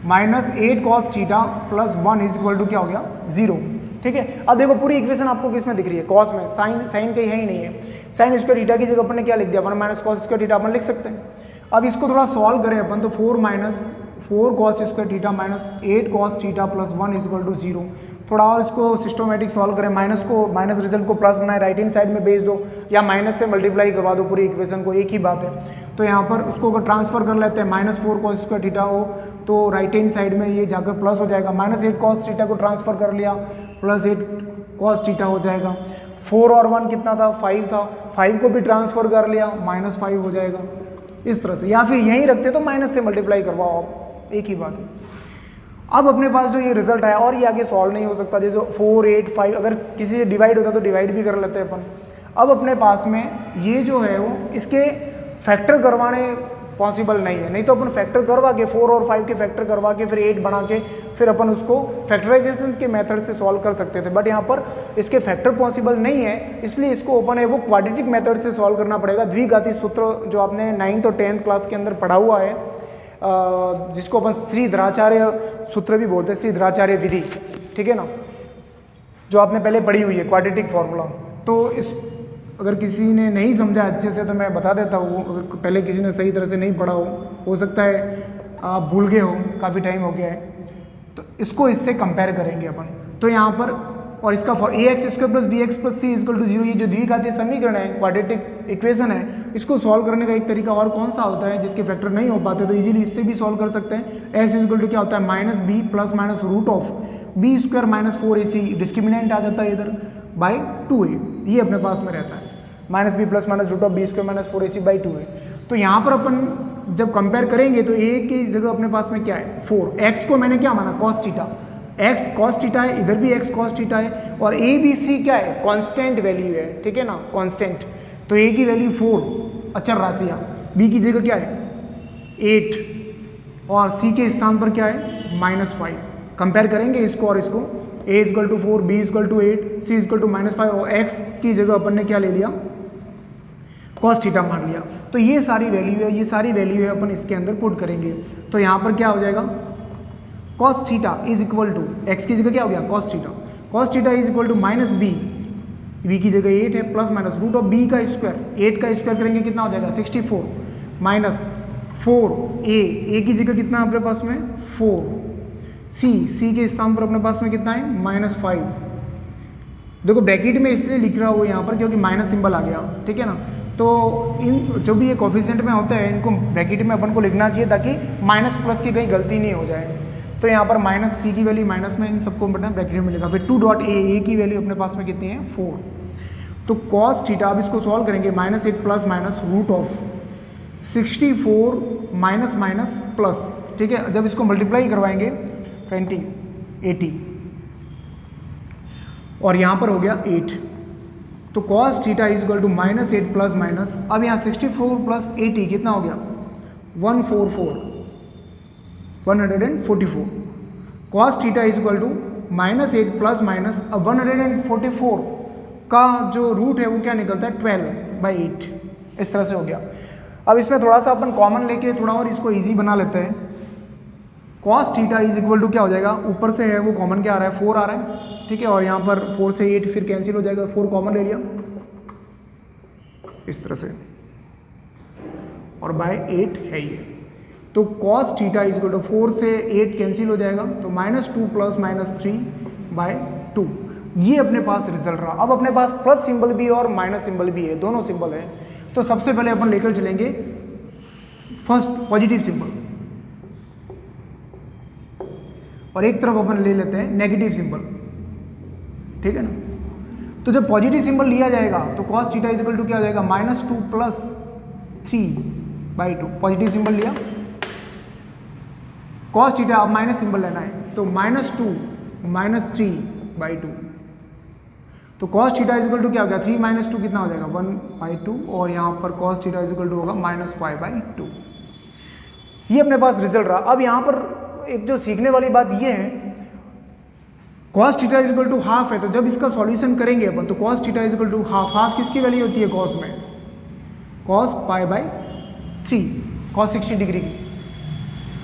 A: minus 8 cos theta plus 1 is equal to क्या हो गया 0। ठीक है, अब देखो पूरी इक्वेशन आपको किस में दिख रही है, कॉस में। साइन कहीं है ही नहीं है। साइन स्क्वायर थीटा की जगह अपन ने क्या लिख दिया, 1 माइनस कॉस स्क्वायर थीटा अपन लिख सकते हैं। अब इसको थोड़ा सॉल्व करें अपन, तो 4 cos square theta minus 8 cos theta plus 1 is equal to 0। थोड़ा और इसको सिस्टोमेटिक सॉल्व करें, माइनस रिजल्ट को प्लस बनाए, राइट हैंड साइड में भेज दो या माइनस से मल्टीप्लाई करवा दो पूरी इक्वेशन को, एक ही बात है। तो यहाँ पर उसको अगर ट्रांसफर कर लेते हैं, -4 कॉस स्क्वायर थीटा हो तो राइट हैंड साइड में ये जाकर प्लस हो जाएगा, -8 कॉस थीटा को ट्रांसफर कर लिया प्लस 8 कॉस थीटा हो जाएगा। 4 और 1 कितना था, 5 था, 5 को भी ट्रांसफर कर लिया -5 हो जाएगा इस तरह से, या फिर यहीं रखते तो माइनस से मल्टीप्लाई करवाओ आप, एक ही बात है। अब अपने पास जो ये रिजल्ट आया, और ये आगे सॉल्व नहीं हो सकता, जैसे 4, 8, 5 अगर किसी से डिवाइड होता तो डिवाइड भी कर लेते हैं अपन। अब अपने पास में ये जो है वो इसके फैक्टर करवाने पॉसिबल नहीं है, नहीं तो अपन फैक्टर करवा के 4 और 5 के फैक्टर करवा के फिर 8 बना के फिर अपन उसको फैक्टराइजेशन के मेथड से सॉल्व कर सकते थे, बट यहाँ पर इसके फैक्टर पॉसिबल नहीं है, इसलिए इसको अपन है वो क्वाड्रेटिक मेथड से सॉल्व करना पड़ेगा। द्विघाती सूत्र जो आपने 9th और 10th क्लास के अंदर पढ़ा हुआ है, जिसको अपन श्रीधराचार्य सूत्र भी बोलते हैं, श्रीधराचार्य विधि, ठीक है ना, जो आपने पहले पढ़ी हुई है क्वाड्रेटिक फार्मूला। तो इस अगर किसी ने नहीं समझा अच्छे से तो मैं बता देता हूँ, अगर पहले किसी ने सही तरह से नहीं पढ़ा हो सकता है आप भूल गए हो, काफ़ी टाइम हो गया है, तो इसको इससे कंपेयर करेंगे अपन। तो यहाँ पर और इसका ax² + bx + c = 0, ये जो द्विघातीय समीकरण है, क्वाड्रेटिक इक्वेशन है, इसको सॉल्व करने का एक तरीका और कौन सा होता है जिसके फैक्टर नहीं हो पाते, तो इजीली इससे भी सॉल्व कर सकते हैं। x = क्या होता है -b + -√b² - 4ac, डिस्क्रिमिनेंट आ जाता है इधर बाई 2a, ये अपने पास में रहता है, -b + -√b² - 4ac/2 है। तो यहाँ पर अपन जब कंपेयर करेंगे तो a की जगह अपने पास में क्या है 4, x को मैंने क्या माना cos theta, x cos theta है, इधर भी x cos थीटा है, और a b c क्या है कांस्टेंट वैल्यू है, ठीक है ना, कांस्टेंट। तो a की वैल्यू 4 अचर राशियाँ, b की जगह क्या है 8 और c के स्थान पर क्या है -5। कंपेयर करेंगे इसको और इसको, a = 4, b = 8, c = -5 और x की जगह अपन ने क्या ले लिया cos थीटा मान लिया। तो ये सारी वैल्यू है अपन इसके अंदर पुट करेंगे। तो यहाँ पर क्या हो जाएगा cos theta is equal to x की जगह क्या हो गया cos theta is equal to -b की जगह 8 है प्लस माइनस √b का स्क्वायर, 8 का स्क्वायर करेंगे कितना हो जाएगा 64 माइनस 4a की जगह कितना अपने पास में 4, c के स्थान पर अपने पास में कितना है -5। देखो ब्रैकेट में इसलिए लिख रहा हूँ यहाँ पर क्योंकि माइनस सिंबल आ गया, ठीक है ना। तो इन जो भी ये कोफिशिएंट में होते हैं इनको ब्रैकेट में अपन को लिखना चाहिए ताकि माइनस प्लस की कहीं गलती नहीं हो जाए। तो यहाँ पर -c की वैल्यू माइनस में, इन सबको बटन ब्रैकेट में लिखा, फिर 2.a की वैल्यू अपने पास में कितनी है 4। तो cos थीटा, अब इसको सॉल्व करेंगे -8 plus minus √64 minus minus plus, ठीक है। जब इसको मल्टीप्लाई करवाएंगे 80 और यहाँ पर हो गया 8, तो cos theta is equal to -8 plus minus, अब यहाँ 64 प्लस 80 कितना हो गया 144 cos theta is equal to -8 plus minus, अब 144 का जो रूट है वो क्या निकलता है 12/8, इस तरह से हो गया। अब इसमें थोड़ा सा अपन कॉमन लेके थोड़ा और इसको इजी बना लेते हैं। cos theta is equal to क्या हो जाएगा, ऊपर से है वो कॉमन क्या आ रहा है 4 आ रहा है, ठीक है, और यहाँ पर 4 से 8 फिर कैंसिल हो जाएगा, 4 कॉमन ले लिया इस तरह से, और बाय 8 है ये। तो cos theta is equal to 4 से 8 कैंसिल हो जाएगा, तो -2 प्लस -3/2, ये अपने पास रिजल्ट रहा। अब अपने पास प्लस सिंबल भी और माइनस सिंबल भी है, दोनों सिंबल है। तो सबसे पहले अपन लेकर चलेंगे फर्स्ट पॉजिटिव सिंबल, और एक तरफ अपन ले लेते हैं नेगेटिव सिंबल, ठीक है ना। तो जब पॉजिटिव सिंबल लिया जाएगा तो cos theta is equal to क्या हो जाएगा, -2 + 3/2। पॉजिटिव सिंबल लिया, cos थीटा, अब माइनस सिंबल लेना है तो -2 - 3/2। तो cos theta is equal to क्या हो गया, 3 - 2 कितना हो जाएगा, 1/2, और यहाँ पर cos theta is equal to होगा -5/2। ये अपने पास रिजल्ट रहा। अब यहाँ पर एक जो सीखने वाली बात ये है, cos theta is equal to half है, तो जब इसका सॉल्यूशन करेंगे अपन तो cos theta is equal to half किसकी वैल्यू होती है cos में, cos π/3, cos 60 डिग्री की।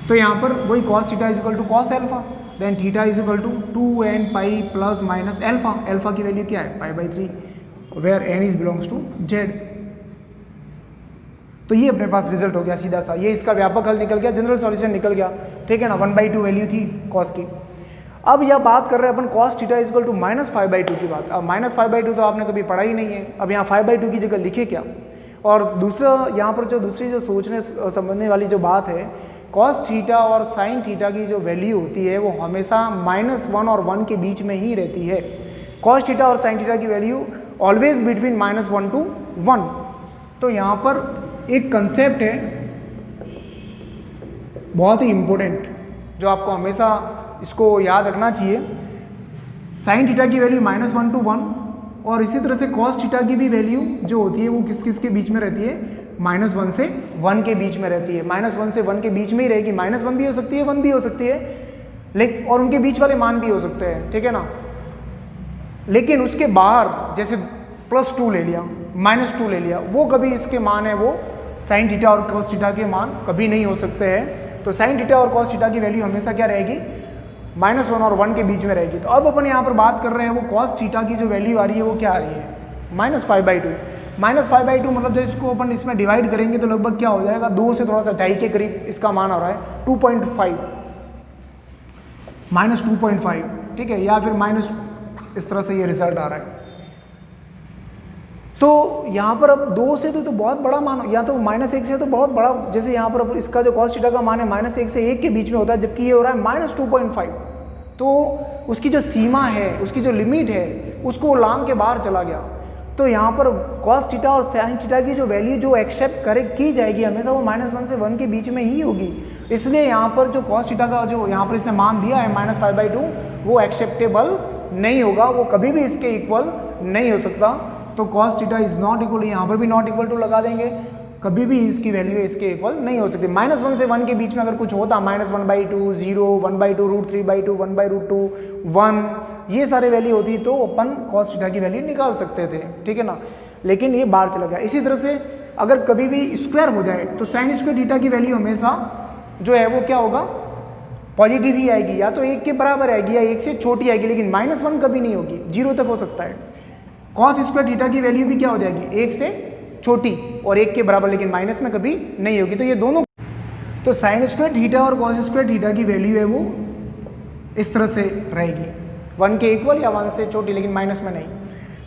A: तो यहाँ पर वही cos theta is equal to cos alpha, then theta is equal to 2n π ± alpha. Alpha की वैल्यू क्या है, π/3, where n is belongs to z। तो ये अपने पास रिजल्ट हो गया सीधा सा, ये इसका व्यापक हल निकल गया, जनरल सॉल्यूशन निकल गया, ठीक है ना। 1/2 वैल्यू थी cos की। अब यह बात कर रहे हैं अपन cos theta is equal to -5/2 की बात। अब -5/2 तो आपने कभी पढ़ा ही नहीं है, अब यहाँ 5/2 की जगह लिखे क्या। और दूसरा यहाँ पर जो दूसरी जो सोचने संबंधी वाली जो बात है, cos थीटा और sin थीटा की जो वैल्यू होती है वो हमेशा -1 और 1 के बीच में ही रहती है। cos थीटा और sin थीटा की वैल्यू ऑलवेज बिटवीन -1 to 1। तो यहाँ पर एक कंसेप्ट है बहुत ही इम्पोर्टेंट, जो आपको हमेशा इसको याद रखना चाहिए। sin थीटा की वैल्यू -1 to 1, और इसी तरह से cos थीटा की भी वैल्यू जो होती है वो किस के बीच में रहती है, -1 से 1 के बीच में रहती है। -1 से 1 के बीच में ही रहेगी, -1 भी हो सकती है, 1 भी हो सकती है, लेकिन और उनके बीच वाले मान भी हो सकते हैं, ठीक है ना। लेकिन उसके बाहर जैसे +2 ले लिया, -2 ले लिया, वो कभी इसके मान है वो sin थीटा और cos थीटा के मान कभी नहीं हो सकते हैं। तो sin थीटा और cos थीटा की वैल्यू हमेशा क्या रहेगी, -1 और 1 के बीच में रहेगी। तो अब अपन यहाँ पर बात कर रहे हैं वो cos थीटा की जो वैल्यू आ रही है वो क्या आ रही है, -5/2। -5/2 मतलब जब इसको अपन इसमें डिवाइड करेंगे तो लगभग क्या हो जाएगा, 2 से थोड़ा सा 2.5 के करीब इसका मान आ रहा है, 2.5 -2.5, ठीक है, या फिर माइनस इस तरह से ये रिजल्ट आ रहा है। तो यहाँ पर अब 2 से तो बहुत बड़ा मान, या तो -1 से तो बहुत बड़ा, जैसे यहाँ पर अब इसका जो cos थीटा का मान है -1 से 1 के बीच में होता है, जबकि ये हो रहा है -2.5। तो उसकी जो सीमा है, उसकी जो लिमिट है, उसको लांग के बाहर चला गया। तो यहाँ पर cos थीटा और sin थीटा की जो वैल्यू जो एक्सेप्ट की जाएगी हमेशा वो -1 से 1 के बीच में ही होगी। इसलिए यहाँ पर जो cos थीटा का जो यहाँ पर इसने मान दिया है -5/2, वो एक्सेप्टेबल नहीं होगा, वो कभी भी इसके इक्वल नहीं हो सकता। तो cos theta is not equal, यहाँ पर भी नॉट इक्वल टू लगा देंगे, कभी भी इसकी वैल्यू इसके इक्वल नहीं हो सकती। -1 से 1 के बीच में अगर कुछ होता, -1/2, 0, 1/2, √3/2, 1/√2, 1, ये सारे वैल्यू होती तो अपन cos थीटा की वैल्यू निकाल सकते थे, ठीक है ना। लेकिन ये बाहर चला गया। इसी तरह से अगर कभी भी स्क्वायर हो जाए तो sin स्क्वायर थीटा की वैल्यू हमेशा जो है वो क्या होगा, पॉजिटिव ही आएगी, या तो 1 के बराबर आएगी या 1 से छोटी आएगी, लेकिन -1 कभी नहीं होगी, 0 तक हो सकता है। cos स्क्वायर थीटा की वैल्यू भी क्या हो जाएगी, 1 से छोटी और 1 के बराबर, लेकिन माइनस में कभी नहीं होगी। तो ये दोनों, तो sin स्क्वायर थीटा और cos स्क्वायर थीटा की वैल्यू है वो इस तरह से रहेगी, 1 के इक्वल या 1 से छोटी, लेकिन माइनस में नहीं।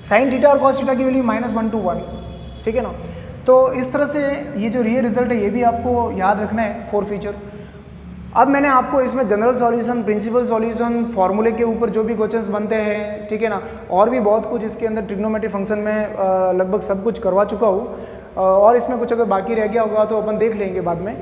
A: sin थीटा और cos थीटा की वैल्यू -1 to 1, ठीक है ना। तो इस तरह से ये जो रियल रिजल्ट है ये भी आपको याद रखना है फॉर फ्यूचर। अब मैंने आपको इसमें जनरल सॉल्यूशन, प्रिंसिपल सॉल्यूशन, फार्मूले के ऊपर जो भी क्वेश्चंस बनते हैं, ठीक है ना, और भी बहुत कुछ इसके अंदर ट्रिग्नोमेट्री फंक्शन में लगभग सब कुछ करवा चुका हूँ, और इसमें कुछ अगर बाकी रह गया होगा तो अपन देख लेंगे बाद में।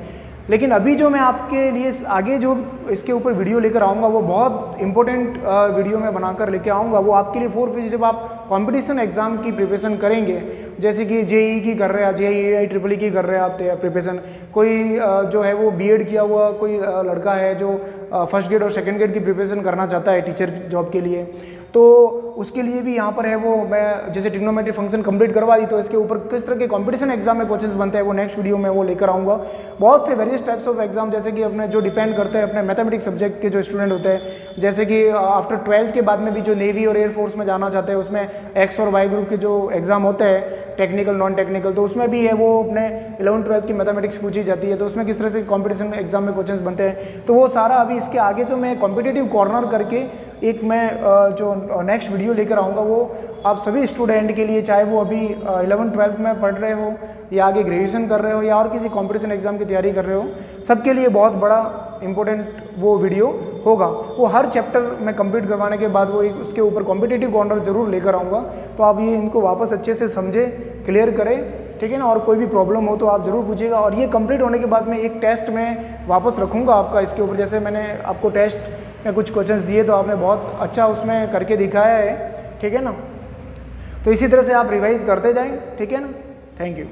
A: लेकिन अभी जो मैं आपके लिए आगे जो इसके ऊपर वीडियो लेकर आऊँगा वो बहुत इंपॉर्टेंट वीडियो में बनाकर लेकर आऊँगा। वो आपके लिए फॉर फ्यूचर जब आप कॉम्पिटिशन एग्जाम की प्रिपरेशन करेंगे, जैसे कि जेई की कर रहे हैं, जेई ट्रिपल की कर रहे हैं आप प्रिपरेशन, कोई जो है वो बीएड किया हुआ कोई लड़का है जो फर्स्ट ग्रेड और सेकंड ग्रेड की प्रिपरेशन करना चाहता है टीचर जॉब के लिए, तो उसके लिए भी यहाँ पर है वो मैं जैसे ट्रिग्नोमेट्री फंक्शन कंप्लीट करवा दी, तो इसके ऊपर किस तरह के कंपटीशन एग्जाम में क्वेश्चंस बनते हैं वो नेक्स्ट वीडियो में वो लेकर आऊँगा। बहुत से वेरियस टाइप्स ऑफ एग्जाम, जैसे कि अपने जो डिपेंड करते हैं अपने मैथमेटिक्स सब्जेक्ट के जो स्टूडेंट होते हैं, जैसे कि आफ्टर 12th के बाद में भी जो नेवी और एयरफोर्स में जाना चाहते हैं, उसमें एक्स और वाई ग्रुप के जो एग्जाम होते हैं, टेक्निकल नॉन टेक्निकल, तो उसमें भी है वो अपने 11th-12th की मैथमेटिक्स पूछी जाती है, तो उसमें किस तरह से कंपटीशन एग्जाम में क्वेश्चंस बनते हैं, तो वो सारा अभी इसके आगे जो मैं कॉम्पिटिटिव कॉर्नर करके एक मैं जो नेक्स्ट वीडियो लेकर आऊँगा वो आप सभी स्टूडेंट के लिए, चाहे वो अभी 11th-12th में पढ़ रहे हो या आगे ग्रेजुएशन कर रहे हो या और किसी कॉम्पिटिशन एग्जाम की तैयारी कर रहे हो, सबके लिए बहुत बड़ा इम्पोर्टेंट वो वीडियो होगा। वो हर चैप्टर में कंप्लीट करवाने के बाद वो एक उसके ऊपर कॉम्पिटिटिव कॉर्नर जरूर लेकर आऊँगा। तो आप ये इनको वापस अच्छे से समझें, क्लियर करें, ठीक है ना। और कोई भी प्रॉब्लम हो तो आप ज़रूर पूछिएगा। और ये कंप्लीट होने के बाद में एक टेस्ट में वापस रखूँगा आपका इसके ऊपर। जैसे मैंने आपको टेस्ट में कुछ क्वेश्चंस दिए तो आपने बहुत अच्छा उसमें करके दिखाया है, ठीक है ना। तो इसी तरह से आप रिवाइज करते जाएं, ठीक है ना। Thank you.